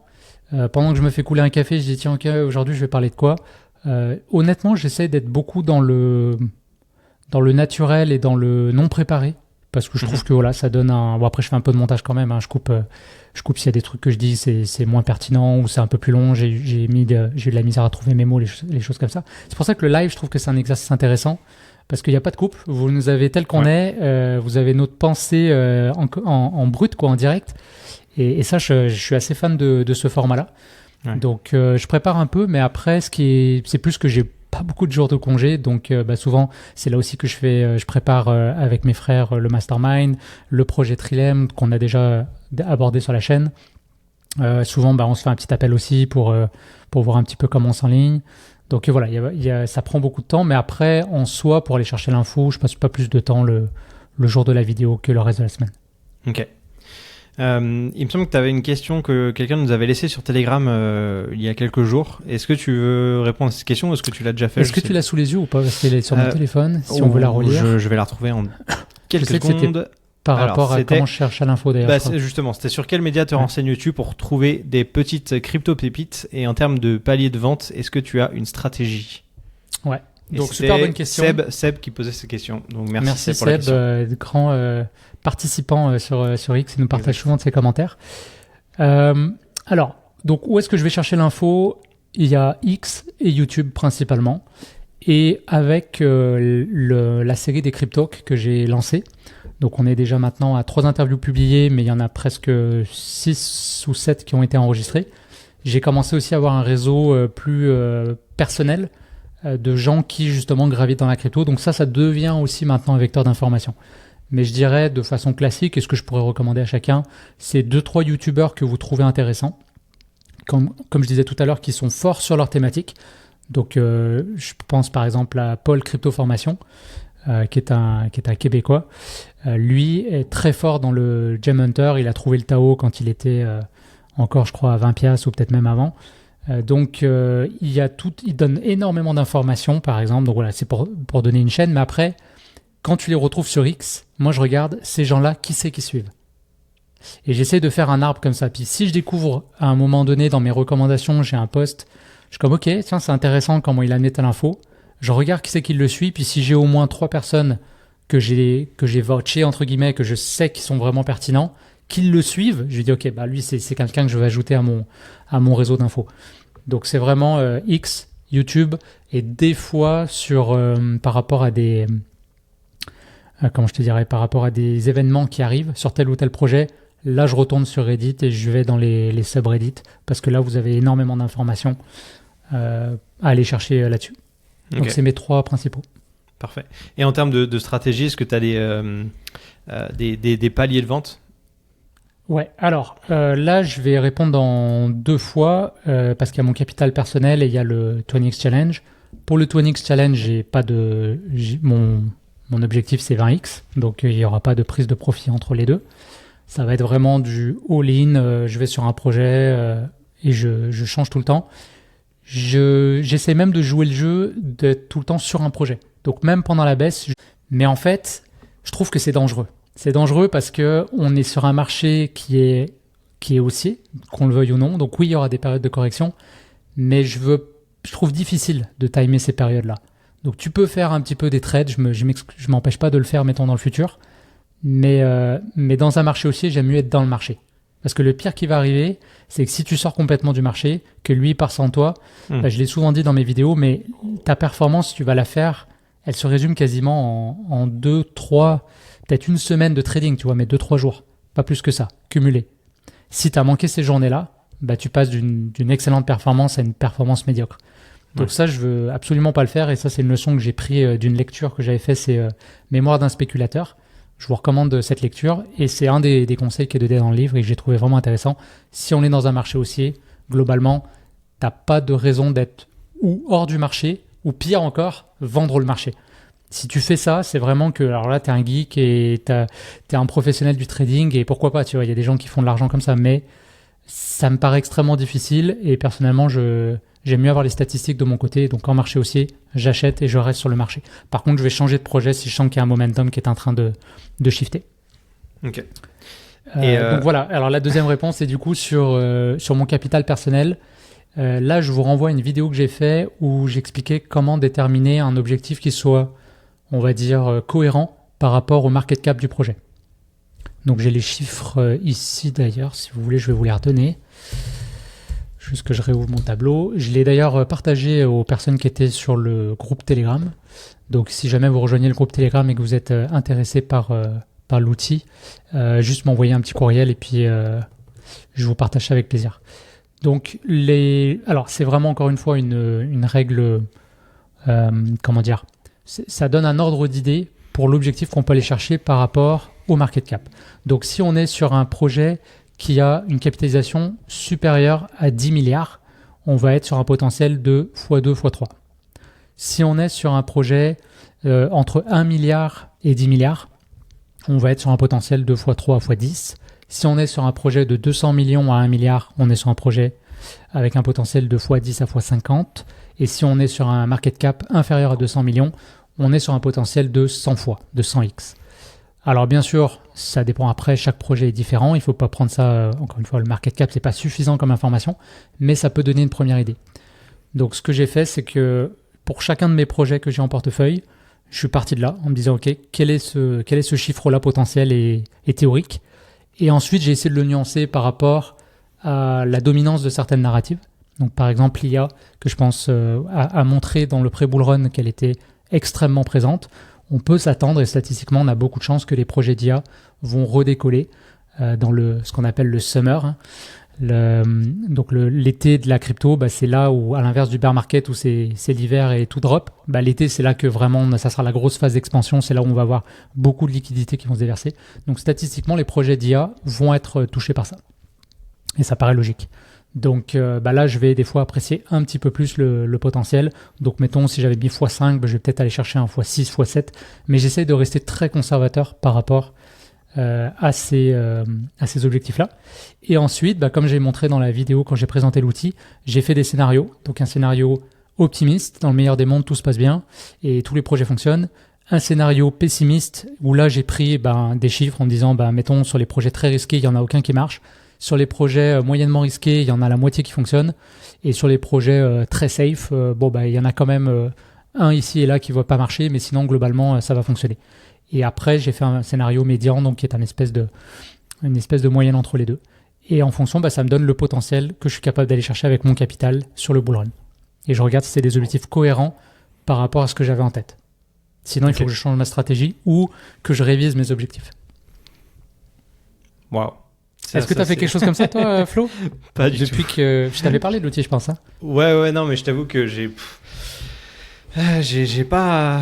S1: Pendant que je me fais couler un café, je dis tiens, ok, aujourd'hui je vais parler de quoi. Honnêtement, j'essaie d'être beaucoup dans le naturel et dans le non préparé. Parce que je trouve que voilà, ça donne un. Bon, après, je fais un peu de montage quand même. Hein. Je coupe s'il y a des trucs que je dis, c'est moins pertinent ou c'est un peu plus long. J'ai eu de la misère à trouver mes mots, les choses comme ça. C'est pour ça que le live, je trouve que c'est un exercice intéressant. Parce qu'il n'y a pas de coupe. Vous nous avez tel qu'on est. Vous avez notre pensée en brut, quoi, en direct. Et ça, je suis assez fan de ce format-là. Ouais. Donc, je prépare un peu, mais après, c'est plus que j'ai pas beaucoup de jours de congé, donc souvent, c'est là aussi que je prépare avec mes frères le mastermind, le projet Trilem qu'on a déjà abordé sur la chaîne. Souvent, on se fait un petit appel aussi pour voir un petit peu comment on s'enligne. Donc voilà, ça prend beaucoup de temps, mais après, en soi, pour aller chercher l'info, je passe pas plus de temps le jour de la vidéo que le reste de la semaine.
S2: Ok. Il me semble que tu avais une question que quelqu'un nous avait laissée sur Telegram il y a quelques jours. Est-ce que tu veux répondre à cette question ou est-ce que tu l'as déjà fait?
S1: Est-ce que tu l'as sous les yeux ou pas? Parce qu'elle est sur mon téléphone, si on veut la relire.
S2: Je vais la retrouver en quelques secondes.
S1: Par rapport à comment je cherche à l'info d'ailleurs.
S2: Justement, c'était sur quel média te renseignes-tu pour trouver des petites crypto-pépites? Et en termes de palier de vente, est-ce que tu as une stratégie?
S1: Ouais. Donc super bonne question.
S2: Seb qui posait cette question. Donc
S1: merci
S2: Seb pour la
S1: question. Grand participant sur X, il nous partage souvent de ses commentaires. Alors, donc où est-ce que je vais chercher l'info? Il y a X et YouTube principalement, et avec la série des Cryptalks que j'ai lancée. Donc on est déjà maintenant à 3 interviews publiées, mais il y en a presque 6 ou 7 qui ont été enregistrées. J'ai commencé aussi à avoir un réseau plus personnel de gens qui justement gravitent dans la crypto. Donc ça devient aussi maintenant un vecteur d'information. Mais je dirais de façon classique, et ce que je pourrais recommander à chacun, c'est 2-3 youtubeurs que vous trouvez intéressants, comme je disais tout à l'heure, qui sont forts sur leur thématique. Donc je pense par exemple à Paul Crypto Formation, qui est un Québécois. Lui est très fort dans le Gem Hunter. Il a trouvé le Tao quand il était encore, je crois, à 20 piastres ou peut-être même avant. Donc il donne énormément d'informations, par exemple. Donc voilà, c'est pour donner une chaîne. Mais après, quand tu les retrouves sur X, moi je regarde ces gens-là, qui c'est qui suivent. Et j'essaie de faire un arbre comme ça. Puis si je découvre à un moment donné dans mes recommandations, j'ai un post, je suis comme ok, tiens, c'est intéressant comment il a amené telle info. Je regarde qui c'est qui le suit. Puis si j'ai au moins 3 personnes que j'ai vouché, entre guillemets, que je sais qu'ils sont vraiment pertinents, qu'ils le suivent, je lui dis ok, lui c'est quelqu'un que je vais ajouter à mon réseau d'infos. Donc c'est vraiment X, YouTube, et des fois par rapport à des par rapport à des événements qui arrivent sur tel ou tel projet, là je retourne sur Reddit et je vais dans les subreddits, parce que là vous avez énormément d'informations à aller chercher là-dessus. Donc c'est mes 3 principaux.
S2: Parfait. Et en termes de stratégie, est-ce que tu as des paliers de vente?
S1: Ouais, alors là je vais répondre en 2 fois, parce qu'il y a mon capital personnel et il y a le 20x Challenge. Pour le 20x Challenge, mon objectif c'est 20x, donc il n'y aura pas de prise de profit entre les deux. Ça va être vraiment du all-in, je vais sur un projet et je change tout le temps. J'essaie même de jouer le jeu, d'être tout le temps sur un projet. Donc même pendant la baisse, Mais en fait, je trouve que c'est dangereux. C'est dangereux parce que on est sur un marché qui est haussier, qu'on le veuille ou non. Donc oui, il y aura des périodes de correction, mais je trouve difficile de timer ces périodes-là. Donc tu peux faire un petit peu des trades, je m'empêche pas de le faire, mettons, dans le futur. Mais dans un marché haussier, j'aime mieux être dans le marché. Parce que le pire qui va arriver, c'est que si tu sors complètement du marché, que lui part sans toi, je l'ai souvent dit dans mes vidéos, mais ta performance, tu vas la faire, elle se résume quasiment en 2, 3, peut-être une semaine de trading, tu vois, mais 2-3 jours. Pas plus que ça, cumulé. Si tu as manqué ces journées-là, tu passes d'une excellente performance à une performance médiocre. Donc ça, je veux absolument pas le faire. Et ça, c'est une leçon que j'ai pris d'une lecture que j'avais fait, c'est Mémoire d'un spéculateur. Je vous recommande cette lecture. Et c'est un des conseils qui est donné dans le livre et que j'ai trouvé vraiment intéressant. Si on est dans un marché haussier, globalement, t'as pas de raison d'être ou hors du marché, ou pire encore, vendre le marché. Si tu fais ça, c'est vraiment que, alors là, t'es un geek et t'es un professionnel du trading et pourquoi pas, tu vois, il y a des gens qui font de l'argent comme ça, mais ça me paraît extrêmement difficile et personnellement, j'aime mieux avoir les statistiques de mon côté. Donc en marché haussier, j'achète et je reste sur le marché. Par contre, je vais changer de projet si je sens qu'il y a un momentum qui est en train de shifter.
S2: Ok.
S1: Donc voilà, alors la deuxième réponse est du coup sur mon capital personnel. Là, je vous renvoie à une vidéo que j'ai faite où j'expliquais comment déterminer un objectif qui soit, on va dire, cohérent par rapport au market cap du projet. Donc j'ai les chiffres ici d'ailleurs, si vous voulez, je vais vous les redonner. Juste que je réouvre mon tableau. Je l'ai d'ailleurs partagé aux personnes qui étaient sur le groupe Telegram. Donc si jamais vous rejoignez le groupe Telegram et que vous êtes intéressé par l'outil, juste m'envoyer un petit courriel et puis je vous partage ça avec plaisir. Donc alors c'est vraiment encore une fois une règle, comment dire, ça donne un ordre d'idée pour l'objectif qu'on peut aller chercher par rapport au market cap. Donc si on est sur un projet qui a une capitalisation supérieure à 10 milliards, on va être sur un potentiel de x2, x3. Si on est sur un projet entre 1 milliard et 10 milliards, on va être sur un potentiel de x3 à x10. Si on est sur un projet de 200 millions à 1 milliard, on est sur un projet avec un potentiel de x10 à x50. Et si on est sur un market cap inférieur à 200 millions, on est sur un potentiel de 100 fois, de 100x. Alors bien sûr, ça dépend après, chaque projet est différent, il ne faut pas prendre ça, encore une fois, le market cap, c'est pas suffisant comme information, mais ça peut donner une première idée. Donc ce que j'ai fait, c'est que pour chacun de mes projets que j'ai en portefeuille, je suis parti de là en me disant, ok, quel est ce chiffre-là potentiel et théorique. Et ensuite, j'ai essayé de le nuancer par rapport à la dominance de certaines narratives. Donc par exemple, l'IA, que je pense a montré dans le pré-bull run qu'elle était extrêmement présente. On peut s'attendre, et statistiquement, on a beaucoup de chances que les projets d'IA vont redécoller dans ce qu'on appelle le summer. Hein. Donc l'été de la crypto, c'est là où, à l'inverse du bear market où c'est l'hiver et tout drop, l'été c'est là que vraiment ça sera la grosse phase d'expansion, c'est là où on va avoir beaucoup de liquidités qui vont se déverser. Donc statistiquement, les projets d'IA vont être touchés par ça. Et ça paraît logique. Donc là, je vais des fois apprécier un petit peu plus le potentiel. Donc mettons, si j'avais mis x5, je vais peut-être aller chercher un x6, x7. Mais j'essaye de rester très conservateur par rapport à ces objectifs-là. Et ensuite, comme j'ai montré dans la vidéo quand j'ai présenté l'outil, j'ai fait des scénarios. Donc un scénario optimiste, dans le meilleur des mondes, tout se passe bien et tous les projets fonctionnent. Un scénario pessimiste, où là, j'ai pris des chiffres en me disant, mettons, sur les projets très risqués, il n'y en a aucun qui marche. Sur les projets moyennement risqués, il y en a la moitié qui fonctionne. Et sur les projets très safe, il y en a quand même un ici et là qui ne va pas marcher, mais sinon, globalement, ça va fonctionner. Et après, j'ai fait un scénario médian, donc qui est une espèce de moyenne entre les deux. Et en fonction, ça me donne le potentiel que je suis capable d'aller chercher avec mon capital sur le bull run. Et je regarde si c'est des objectifs cohérents par rapport à ce que j'avais en tête. Sinon, il faut que je change ma stratégie ou que je révise mes objectifs.
S2: Waouh.
S1: Est-ce que tu as fait quelque chose comme ça, toi, Flo?
S2: Pas du tout.
S1: Depuis que je t'avais parlé de l'outil, je pense. Hein.
S2: Ouais, non, mais je t'avoue que j'ai pas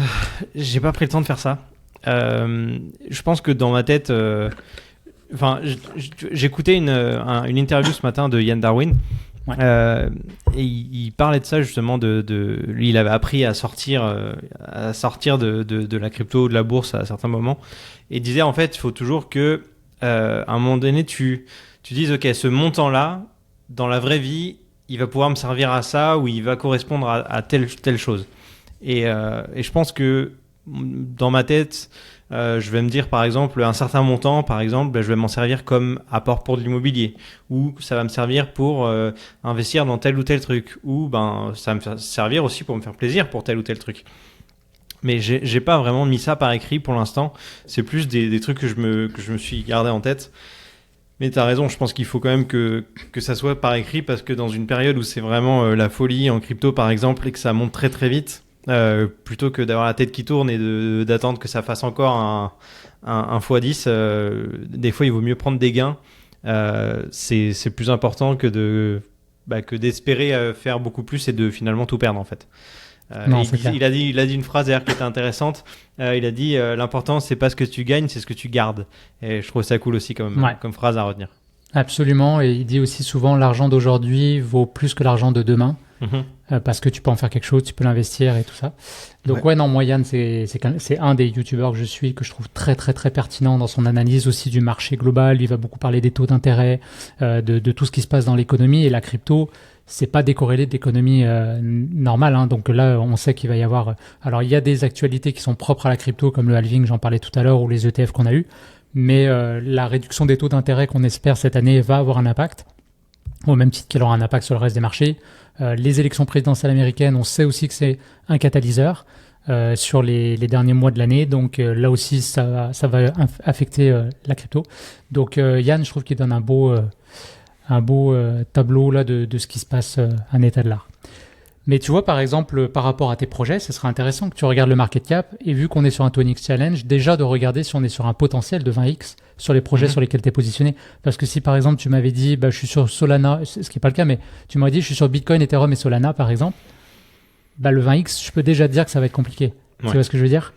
S2: pris le temps de faire ça. Je pense que dans ma tête, j'écoutais une interview ce matin de Yann Darwin.
S1: Ouais.
S2: Et il parlait de ça justement lui, il avait appris à sortir de la crypto, de la bourse à certains moments, et il disait en fait, il faut toujours que à un moment donné, tu dises ok, ce montant-là, dans la vraie vie, il va pouvoir me servir à ça ou il va correspondre à telle chose. Et je pense que dans ma tête, je vais me dire par exemple un certain montant, par exemple, je vais m'en servir comme apport pour de l'immobilier, ou ça va me servir pour investir dans tel ou tel truc, ou ça va me servir aussi pour me faire plaisir pour tel ou tel truc. Mais j'ai pas vraiment mis ça par écrit pour l'instant. C'est plus des trucs que je me suis gardé en tête. Mais t'as raison, je pense qu'il faut quand même que ça soit par écrit, parce que dans une période où c'est vraiment la folie en crypto par exemple et que ça monte très très vite, plutôt que d'avoir la tête qui tourne et d'attendre que ça fasse encore un x10, des fois il vaut mieux prendre des gains. C'est plus important que d'espérer faire beaucoup plus et de finalement tout perdre en fait.
S1: Non,
S2: il a dit une phrase d'ailleurs qui était intéressante. Il a dit l'important c'est pas ce que tu gagnes, c'est ce que tu gardes. Et je trouve ça cool aussi comme phrase à retenir.
S1: Absolument, et il dit aussi souvent l'argent d'aujourd'hui vaut plus que l'argent de demain, parce que tu peux en faire quelque chose, tu peux l'investir et tout ça. Donc non, moi Yann, c'est un des youtubeurs que je suis, que je trouve très très très pertinent dans son analyse aussi du marché global. Il va beaucoup parler des taux d'intérêt, de tout ce qui se passe dans l'économie, et la crypto, c'est pas décorrélé de l'économie normale, hein. Donc là, on sait qu'il va y avoir... Alors, il y a des actualités qui sont propres à la crypto, comme le halving, j'en parlais tout à l'heure, ou les ETF qu'on a eu. Mais la réduction des taux d'intérêt qu'on espère cette année va avoir un impact, au même titre qu'elle aura un impact sur le reste des marchés. Les élections présidentielles américaines, on sait aussi que c'est un catalyseur sur les derniers mois de l'année. Donc là aussi, ça va affecter la crypto. Donc Yann, je trouve qu'il donne un beau tableau là de ce qui se passe en état de l'art. Mais tu vois, par exemple, par rapport à tes projets, ce serait intéressant que tu regardes le market cap, et vu qu'on est sur un 20x challenge, déjà de regarder si on est sur un potentiel de 20x sur les projets sur lesquels tu es positionné. Parce que si par exemple tu m'avais dit je suis sur Solana, ce qui n'est pas le cas, mais tu m'aurais dit je suis sur Bitcoin, Ethereum et Solana par exemple, le 20x, je peux déjà te dire que ça va être compliqué. Tu vois ce que je veux dire?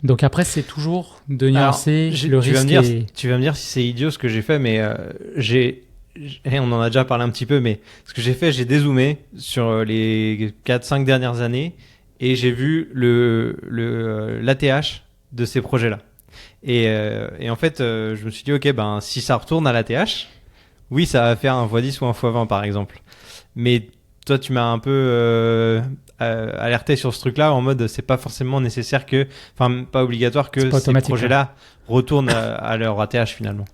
S1: Donc après, c'est toujours de nuancer le risque.
S2: Tu vas me dire si c'est idiot ce que j'ai fait, mais on en a déjà parlé un petit peu, mais ce que j'ai fait, j'ai dézoomé sur les 4-5 dernières années et j'ai vu l'ATH de ces projets-là. Et en fait, je me suis dit, ok, si ça retourne à l'ATH, oui, ça va faire un x10 ou un x20 par exemple. Mais toi, tu m'as un peu alerté sur ce truc-là en mode, c'est pas forcément nécessaire pas obligatoire que ces projets-là retournent à leur ATH finalement.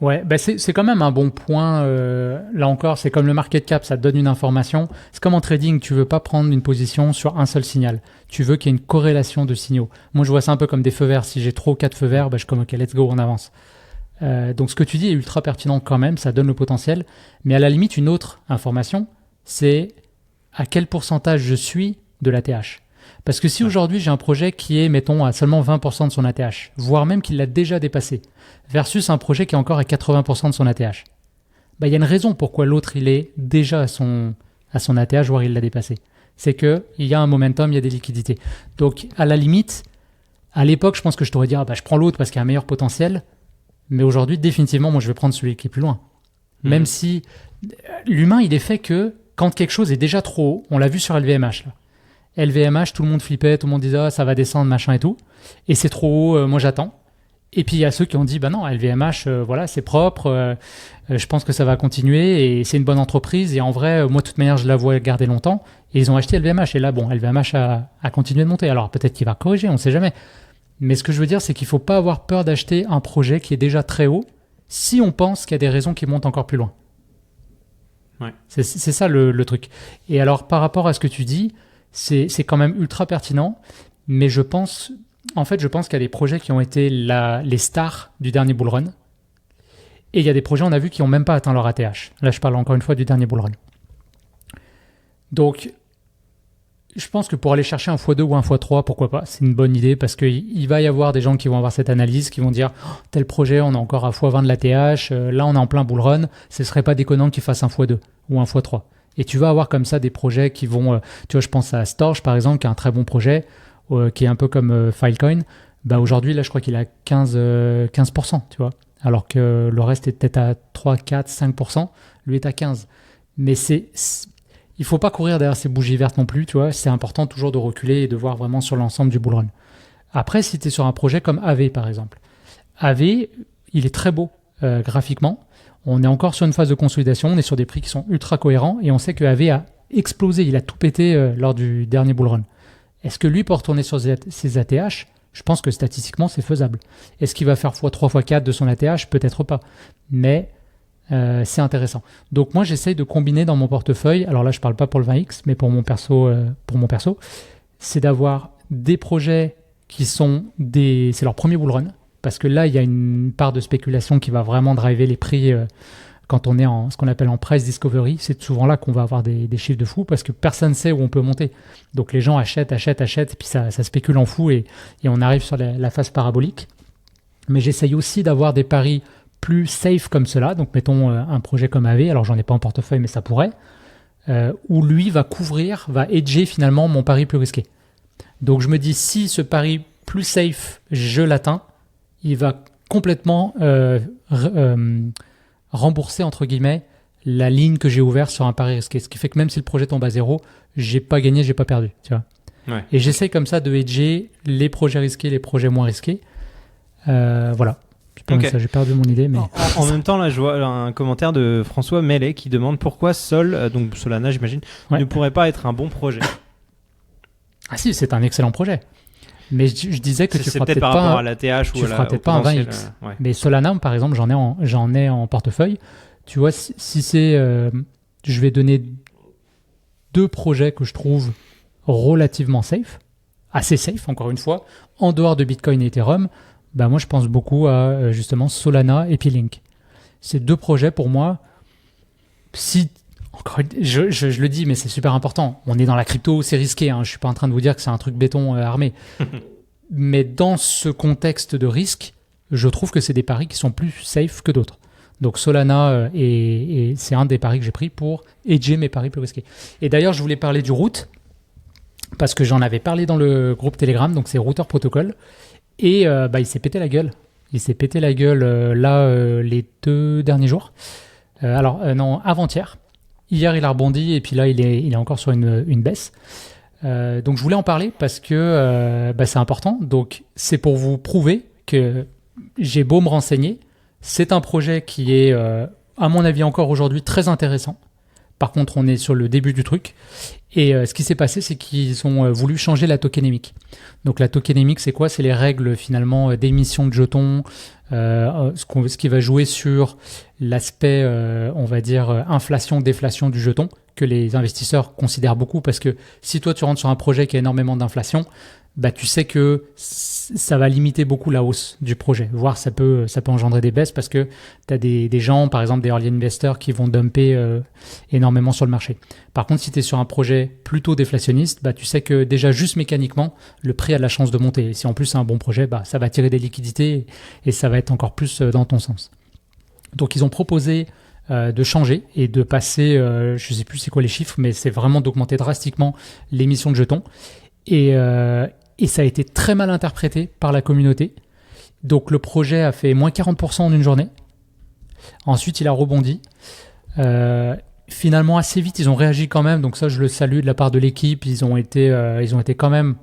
S1: Ouais, c'est quand même un bon point. Là encore, c'est comme le market cap, ça te donne une information. C'est comme en trading, tu veux pas prendre une position sur un seul signal. Tu veux qu'il y ait une corrélation de signaux. Moi, je vois ça un peu comme des feux verts. Si j'ai 3 ou 4 feux verts, je suis comme, ok, let's go, on avance. Donc, ce que tu dis est ultra pertinent quand même, ça donne le potentiel. Mais à la limite, une autre information, c'est à quel pourcentage je suis de l'ATH. Parce que si aujourd'hui, j'ai un projet qui est, mettons, à seulement 20% de son ATH, voire même qu'il l'a déjà dépassé, versus un projet qui est encore à 80% de son ATH, il y a une raison pourquoi l'autre, il est déjà à son ATH, voire il l'a dépassé. C'est qu'il y a un momentum, il y a des liquidités. Donc, à la limite, à l'époque, je pense que je t'aurais dit, je prends l'autre parce qu'il y a un meilleur potentiel. Mais aujourd'hui, définitivement, moi, je vais prendre celui qui est plus loin. Même si l'humain, il est fait que quand quelque chose est déjà trop haut, on l'a vu sur LVMH, là. LVMH, tout le monde flippait, tout le monde disait ça va descendre, machin et tout. Et c'est trop haut, moi j'attends. Et puis il y a ceux qui ont dit non, LVMH, voilà, c'est propre, je pense que ça va continuer et c'est une bonne entreprise. Et en vrai, moi de toute manière, je la vois garder longtemps. Et ils ont acheté LVMH. Et là, LVMH a continué de monter. Alors peut-être qu'il va corriger, on ne sait jamais. Mais ce que je veux dire, c'est qu'il ne faut pas avoir peur d'acheter un projet qui est déjà très haut si on pense qu'il y a des raisons qui montent encore plus loin.
S2: Ouais.
S1: C'est ça le truc. Et alors par rapport à ce que tu dis, c'est quand même ultra pertinent, mais je pense qu'il y a des projets qui ont été les stars du dernier bull run, et il y a des projets, on a vu, qui n'ont même pas atteint leur ATH. Là, je parle encore une fois du dernier bull run. Donc, je pense que pour aller chercher un x2 ou un x3, pourquoi pas, c'est une bonne idée, parce qu'il va y avoir des gens qui vont avoir cette analyse, qui vont dire tel projet, on a encore à x20 de l'ATH, là on est en plein bull run, ce serait pas déconnant qu'il fasse un x2 ou un x3. Et tu vas avoir comme ça des projets qui vont... tu vois, je pense à Storch, par exemple, qui est un très bon projet, qui est un peu comme Filecoin. Aujourd'hui, là, je crois qu'il a 15%, tu vois. Alors que le reste est peut-être à 3, 4, 5%. Lui est à 15%. Mais il faut pas courir derrière ces bougies vertes non plus, tu vois. C'est important toujours de reculer et de voir vraiment sur l'ensemble du bull run. Après, si tu es sur un projet comme AV, par exemple. AV, il est très beau graphiquement. On est encore sur une phase de consolidation, on est sur des prix qui sont ultra cohérents et on sait que AV a explosé, il a tout pété lors du dernier bull run. Est-ce que lui peut retourner sur ses ATH? Je pense que statistiquement, c'est faisable. Est-ce qu'il va faire x3, x4 de son ATH? Peut-être pas. Mais c'est intéressant. Donc moi, j'essaye de combiner dans mon portefeuille, alors là, je parle pas pour le 20X, mais pour mon perso, c'est d'avoir des projets qui sont c'est leur premier bull run, parce que là, il y a une part de spéculation qui va vraiment driver les prix quand on est en ce qu'on appelle en price discovery. C'est souvent là qu'on va avoir des chiffres de fou, parce que personne ne sait où on peut monter. Donc les gens achètent, et puis ça spécule en fou, et on arrive sur la phase parabolique. Mais j'essaye aussi d'avoir des paris plus safe comme cela. Donc mettons un projet comme AV, alors j'en ai pas en portefeuille, mais ça pourrait, où lui va hedger finalement mon pari plus risqué. Donc je me dis, si ce pari plus safe, je l'atteins, il va complètement rembourser, entre guillemets, la ligne que j'ai ouverte sur un pari risqué. Ce qui fait que même si le projet tombe à zéro, j'ai pas gagné, j'ai pas perdu. Tu vois.
S2: Ouais.
S1: Et j'essaye comme ça de hedger les projets risqués, les projets moins risqués. Voilà.
S2: Okay.
S1: Ça, j'ai perdu mon idée. Mais...
S2: En même temps, là, je vois un commentaire de François Mellet qui demande pourquoi Sol, donc Solana, j'imagine, ne pourrait pas être un bon projet.
S1: Ah si, c'est un excellent projet. Mais je disais que tu feras peut-être
S2: par rapport à la TH ou
S1: feras peut-être pas un 20X.
S2: Ouais.
S1: Mais Solana, par exemple, j'en ai en portefeuille. Tu vois, si c'est... je vais donner 2 projets que je trouve relativement safe, assez safe, encore une fois, en dehors de Bitcoin et Ethereum. Bah moi, je pense beaucoup à justement Solana et P-Link. Ces 2 projets, pour moi, je le dis, mais c'est super important. On est dans la crypto, c'est risqué. Je ne suis pas en train de vous dire que c'est un truc béton armé. Mais dans ce contexte de risque, je trouve que c'est des paris qui sont plus safe que d'autres. Donc Solana, et c'est un des paris que j'ai pris pour hedger mes paris plus risqués. Et d'ailleurs, je voulais parler du root, parce que j'en avais parlé dans le groupe Telegram, donc c'est Router Protocol. Et il s'est pété la gueule. Il s'est pété la gueule les 2 derniers jours. Non, avant-hier. Hier, il a rebondi et puis là, il est encore sur une baisse. Donc, je voulais en parler parce que c'est important. Donc, c'est pour vous prouver que j'ai beau me renseigner. C'est un projet qui est, à mon avis, encore aujourd'hui très intéressant. Par contre, on est sur le début du truc. Et ce qui s'est passé, c'est qu'ils ont voulu changer la tokenomics. Donc la tokenomics, c'est quoi? C'est les règles finalement d'émission de jetons, ce qui va jouer sur l'aspect, on va dire, inflation-déflation du jeton, que les investisseurs considèrent beaucoup, parce que si toi tu rentres sur un projet qui a énormément d'inflation, bah, tu sais que ça va limiter beaucoup la hausse du projet, voire ça peut engendrer des baisses, parce que tu as des gens, par exemple des early investors, qui vont dumper énormément sur le marché. Par contre, si tu es sur un projet plutôt déflationniste, bah, tu sais que déjà juste mécaniquement, le prix a de la chance de monter. Et si en plus c'est un bon projet, bah, ça va tirer des liquidités et ça va être encore plus dans ton sens. Donc ils ont proposé de changer et de passer, je ne sais plus c'est quoi les chiffres, mais c'est vraiment d'augmenter drastiquement l'émission de jetons. Et ça a été très mal interprété par la communauté. Donc le projet a fait moins 40% en une journée. Ensuite, il a rebondi. Finalement, assez vite, ils ont réagi quand même. Donc ça, je le salue de la part de l'équipe. Ils ont été quand même...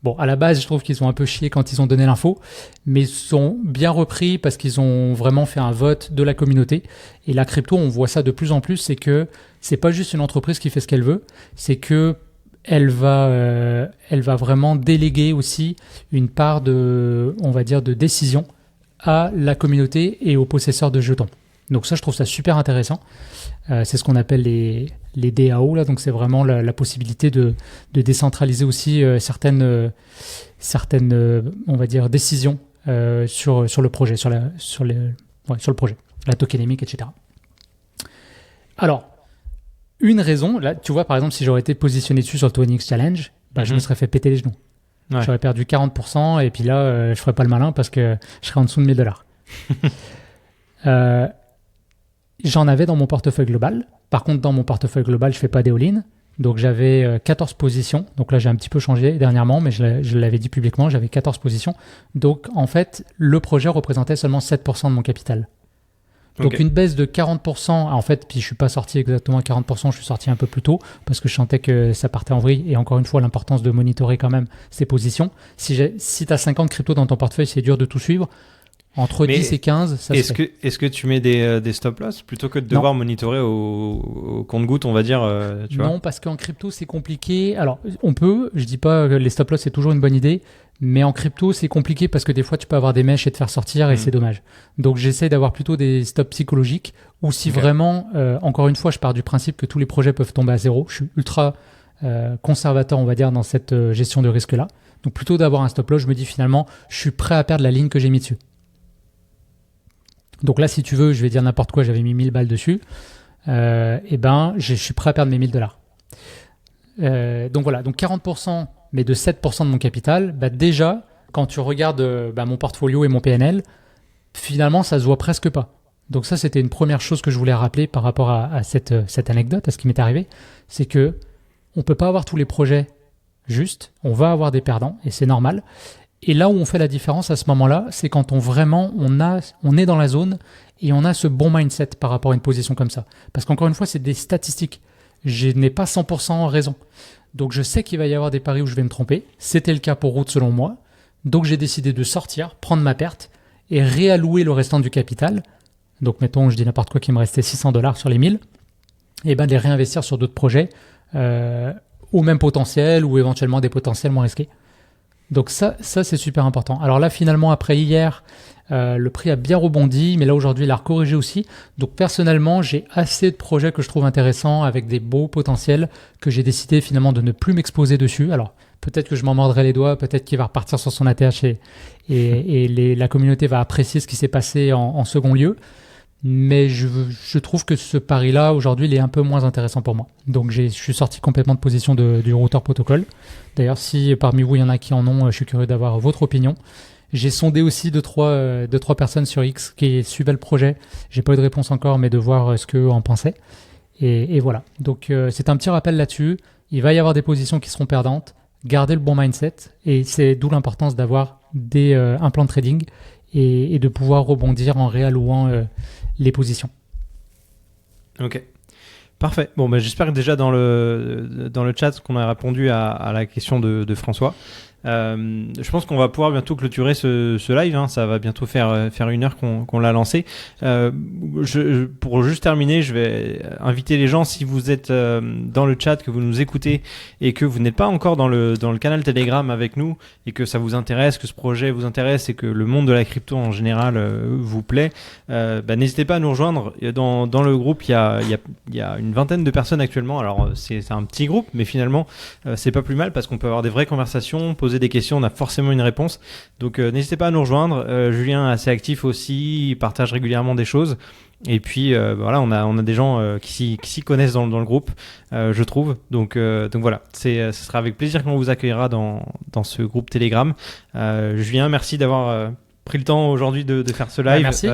S1: Bon, à la base, je trouve qu'ils ont un peu chié quand ils ont donné l'info. Mais ils sont bien repris parce qu'ils ont vraiment fait un vote de la communauté. Et la crypto, on voit ça de plus en plus. C'est que c'est pas juste une entreprise qui fait ce qu'elle veut. C'est que elle va vraiment déléguer aussi une part de décision à la communauté et aux possesseurs de jetons. Donc ça, je trouve ça super intéressant. C'est ce qu'on appelle les DAO, là. Donc c'est vraiment la possibilité de décentraliser aussi certaines on va dire, décisions sur le projet, sur le projet, la tokenomics, etc. Alors, une raison, là, tu vois, par exemple, si j'aurais été positionné dessus sur le 20X Challenge, je me serais fait péter les genoux. Ouais. J'aurais perdu 40% et puis là, je ferais pas le malin parce que je serais en dessous de $1000. J'en avais dans mon portefeuille global. Par contre, dans mon portefeuille global, je fais pas des all-in. Donc, j'avais 14 positions. Donc là, j'ai un petit peu changé dernièrement, mais je l'avais dit publiquement, j'avais 14 positions. Donc, en fait, le projet représentait seulement 7% de mon capital. Donc une baisse de 40%, en fait, puis je suis pas sorti exactement à 40%, je suis sorti un peu plus tôt parce que je sentais que ça partait en vrille, et encore une fois, l'importance de monitorer quand même ses positions. Si tu as 50 cryptos dans ton portefeuille, c'est dur de tout suivre. Entre 10 et 15, ça se fait.
S2: Est-ce que tu mets des stop-loss plutôt que de devoir monitorer au compte-goutte, on va dire tu vois?
S1: Non, parce qu'en crypto, c'est compliqué. Alors, on peut, je dis pas que les stop-loss, c'est toujours une bonne idée, mais en crypto, c'est compliqué parce que des fois, tu peux avoir des mèches et te faire sortir et c'est dommage. Donc, j'essaie d'avoir plutôt des stops psychologiques ou si vraiment, encore une fois, je pars du principe que tous les projets peuvent tomber à zéro. Je suis ultra conservateur, on va dire, dans cette gestion de risque-là. Donc, plutôt d'avoir un stop-loss, je me dis finalement, je suis prêt à perdre la ligne que j'ai mis dessus. Donc là, si tu veux, je vais dire n'importe quoi, j'avais mis 1000 balles dessus. Je suis prêt à perdre mes $1000. Donc voilà, donc 40%, mais de 7% de mon capital, déjà, quand tu regardes mon portfolio et mon PNL, finalement, ça se voit presque pas. Donc ça, c'était une première chose que je voulais rappeler par rapport à cette anecdote, à ce qui m'est arrivé, c'est que on peut pas avoir tous les projets justes, on va avoir des perdants, et c'est normal. Et là où on fait la différence à ce moment-là, c'est quand on est dans la zone et on a ce bon mindset par rapport à une position comme ça. Parce qu'encore une fois, c'est des statistiques. Je n'ai pas 100% raison. Donc je sais qu'il va y avoir des paris où je vais me tromper. C'était le cas pour Root selon moi. Donc j'ai décidé de sortir, prendre ma perte et réallouer le restant du capital. Donc mettons, je dis n'importe quoi, qu'il me restait $600 sur les 1000. Et de les réinvestir sur d'autres projets au même potentiel ou éventuellement des potentiels moins risqués. Donc ça c'est super important. Alors là, finalement, après hier, le prix a bien rebondi, mais là, aujourd'hui, il a corrigé aussi. Donc personnellement, j'ai assez de projets que je trouve intéressants avec des beaux potentiels que j'ai décidé finalement de ne plus m'exposer dessus. Alors peut-être que je m'en mordrai les doigts, peut-être qu'il va repartir sur son ATH et la communauté va apprécier ce qui s'est passé en second lieu. Mais je trouve que ce pari-là, aujourd'hui, il est un peu moins intéressant pour moi. Donc, je suis sorti complètement de position du routeur protocole. D'ailleurs, si parmi vous, il y en a qui en ont, je suis curieux d'avoir votre opinion. J'ai sondé aussi deux, trois personnes sur X qui suivaient le projet. J'ai pas eu de réponse encore, mais de voir ce qu'eux en pensaient. Et voilà. Donc, c'est un petit rappel là-dessus. Il va y avoir des positions qui seront perdantes. Gardez le bon mindset. Et c'est d'où l'importance d'avoir un plan de trading et de pouvoir rebondir en réallouant les positions.
S2: Ok, parfait. Bon, j'espère que déjà dans le chat qu'on a répondu à la question de François. Je pense qu'on va pouvoir bientôt clôturer ce live, hein. Ça va bientôt faire 1 heure qu'on l'a lancé. Pour juste terminer, je vais inviter les gens, si vous êtes dans le chat, que vous nous écoutez et que vous n'êtes pas encore dans le canal Telegram avec nous et que ça vous intéresse, que ce projet vous intéresse et que le monde de la crypto en général vous plaît, n'hésitez pas à nous rejoindre. Dans le groupe, il y a une vingtaine de personnes actuellement. Alors c'est un petit groupe, mais finalement c'est pas plus mal parce qu'on peut avoir des vraies conversations, poser des questions, on a forcément une réponse. Donc n'hésitez pas à nous rejoindre. Julien est assez actif aussi, il partage régulièrement des choses. Et puis voilà, on a des gens qui s'y connaissent dans le groupe, je trouve. Donc voilà, ce sera avec plaisir qu'on vous accueillera dans ce groupe Telegram. Julien, merci d'avoir pris le temps aujourd'hui de faire ce live.
S1: Merci.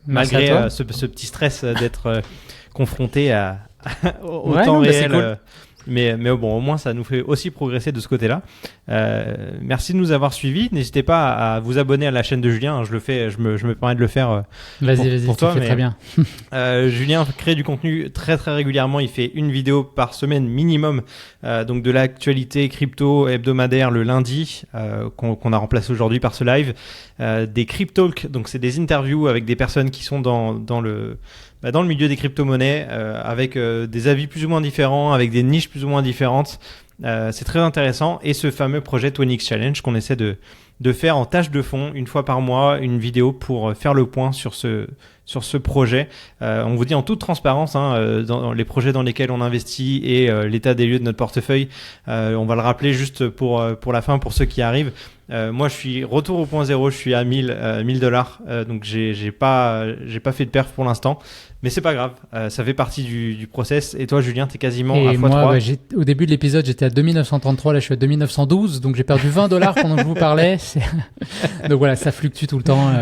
S2: Malgré ce petit stress d'être confronté au temps
S1: non,
S2: réel.
S1: c'est cool.
S2: Mais bon, au moins ça nous fait aussi progresser de ce côté-là. Merci de nous avoir suivis. N'hésitez pas à vous abonner à la chaîne de Julien. Je le fais, je me permets de le faire.
S1: Vas-y,
S2: pour toi,
S1: tu fais très bien.
S2: Julien crée du contenu très très régulièrement. Il fait une vidéo par semaine minimum, donc de l'actualité crypto hebdomadaire le lundi, qu'on a remplacé aujourd'hui par ce live. Des Cryptalk, donc c'est des interviews avec des personnes qui sont dans le milieu des crypto-monnaies, avec des avis plus ou moins différents, avec des niches plus ou moins différentes. C'est très intéressant. Et ce fameux projet 20X Challenge qu'on essaie de faire en tâche de fond, une fois par mois, une vidéo pour faire le point sur ce projet. On vous dit en toute transparence, dans les projets dans lesquels on investit et l'état des lieux de notre portefeuille. On va le rappeler juste pour la fin, pour ceux qui arrivent. Moi, je suis retour au point zéro, je suis à $1000, donc j'ai pas fait de perf pour l'instant, mais c'est pas grave, ça fait partie du process. Et toi, Julien, t'es quasiment à x3.
S1: Moi, au début de l'épisode, j'étais à 2933, là je suis à 2912, donc j'ai perdu $20 pendant que je vous parlais. Donc voilà, ça fluctue tout le temps.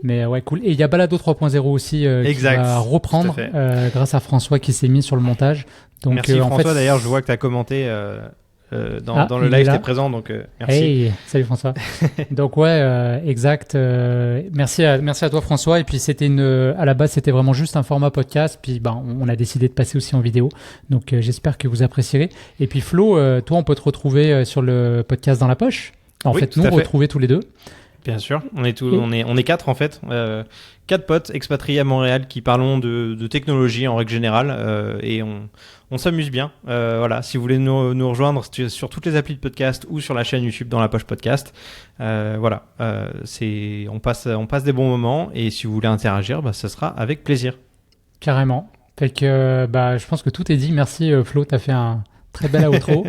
S1: Mais ouais, cool. Et il y a Balado 3.0 aussi qui va reprendre grâce à François qui s'est mis sur le montage. Donc,
S2: merci François, d'ailleurs, je vois que tu as commenté dans le live, t'es présent, donc merci.
S1: Hey, salut François. Donc ouais, exact. Merci à toi François. Et puis à la base c'était vraiment juste un format podcast. Puis on a décidé de passer aussi en vidéo. Donc j'espère que vous apprécierez. Et puis Flo, toi on peut te retrouver sur le podcast Dans la Poche. En fait, nous retrouver tous les deux.
S2: Bien sûr, on est quatre en fait, quatre potes expatriés à Montréal qui parlons de technologie en règle générale et on s'amuse bien. Voilà, si vous voulez nous rejoindre sur toutes les applis de podcast ou sur la chaîne YouTube dans la poche podcast, voilà, on passe des bons moments et si vous voulez interagir, bah, ça sera avec plaisir.
S1: Carrément. Fait que je pense que tout est dit. Merci Flo, t'as fait un très bel outro.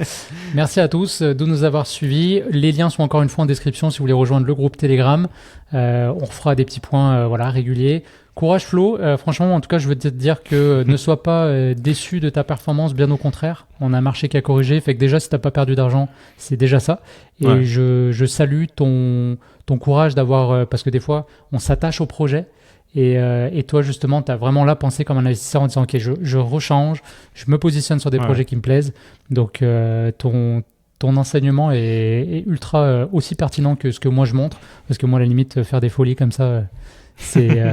S1: Merci à tous de nous avoir suivis. Les liens sont encore une fois en description si vous voulez rejoindre le groupe Telegram. On refera des petits points réguliers. Courage Flo. Franchement, en tout cas, je veux te dire que ne sois pas déçu de ta performance. Bien au contraire, on a un marché qui a corrigé. Fait que déjà, si t'as pas perdu d'argent, c'est déjà ça. Et
S2: Ouais.
S1: je salue ton courage d'avoir... parce que des fois, on s'attache au projet. Et toi, justement, tu as vraiment là pensé comme un investisseur en disant, OK, je rechange, je me positionne sur des projets qui me plaisent. Donc, ton enseignement est ultra aussi pertinent que ce que moi je montre. Parce que moi, à la limite, faire des folies comme ça, c'est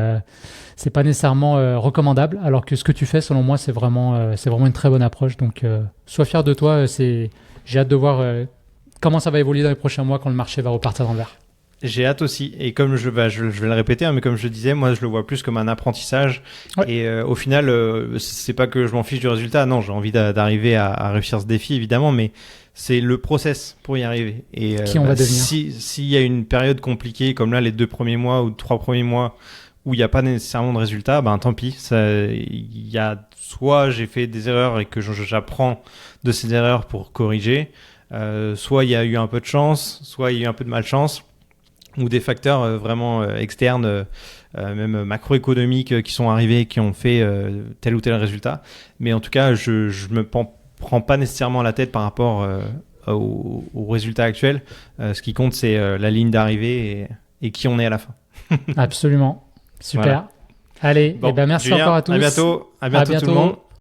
S1: pas nécessairement recommandable. Alors que ce que tu fais, selon moi, c'est vraiment une très bonne approche. Donc, sois fier de toi. J'ai hâte de voir comment ça va évoluer dans les prochains mois quand le marché va repartir dans le vert.
S2: J'ai hâte aussi. Et comme je vais le répéter, hein, mais comme je le disais, moi, je le vois plus comme un apprentissage.
S1: Ouais.
S2: Et au final, c'est pas que je m'en fiche du résultat. Non, j'ai envie d'arriver à réussir ce défi, évidemment, mais c'est le process pour y arriver. Et
S1: Qui on va devenir.
S2: s'il y a une période compliquée, comme là, les 2 premiers mois ou 3 premiers mois, où il n'y a pas nécessairement de résultat, ben tant pis. Il y a soit j'ai fait des erreurs et que j'apprends de ces erreurs pour corriger, soit il y a eu un peu de chance, soit il y a eu un peu de malchance, ou des facteurs vraiment externes, même macroéconomiques qui sont arrivés et qui ont fait tel ou tel résultat. Mais en tout cas, je me prends pas nécessairement la tête par rapport au résultat actuel. Ce qui compte, c'est la ligne d'arrivée et qui on est à la fin.
S1: Absolument. Super.
S2: Voilà.
S1: Allez,
S2: Bon,
S1: merci
S2: Julien,
S1: encore à tous.
S2: À bientôt tout le monde.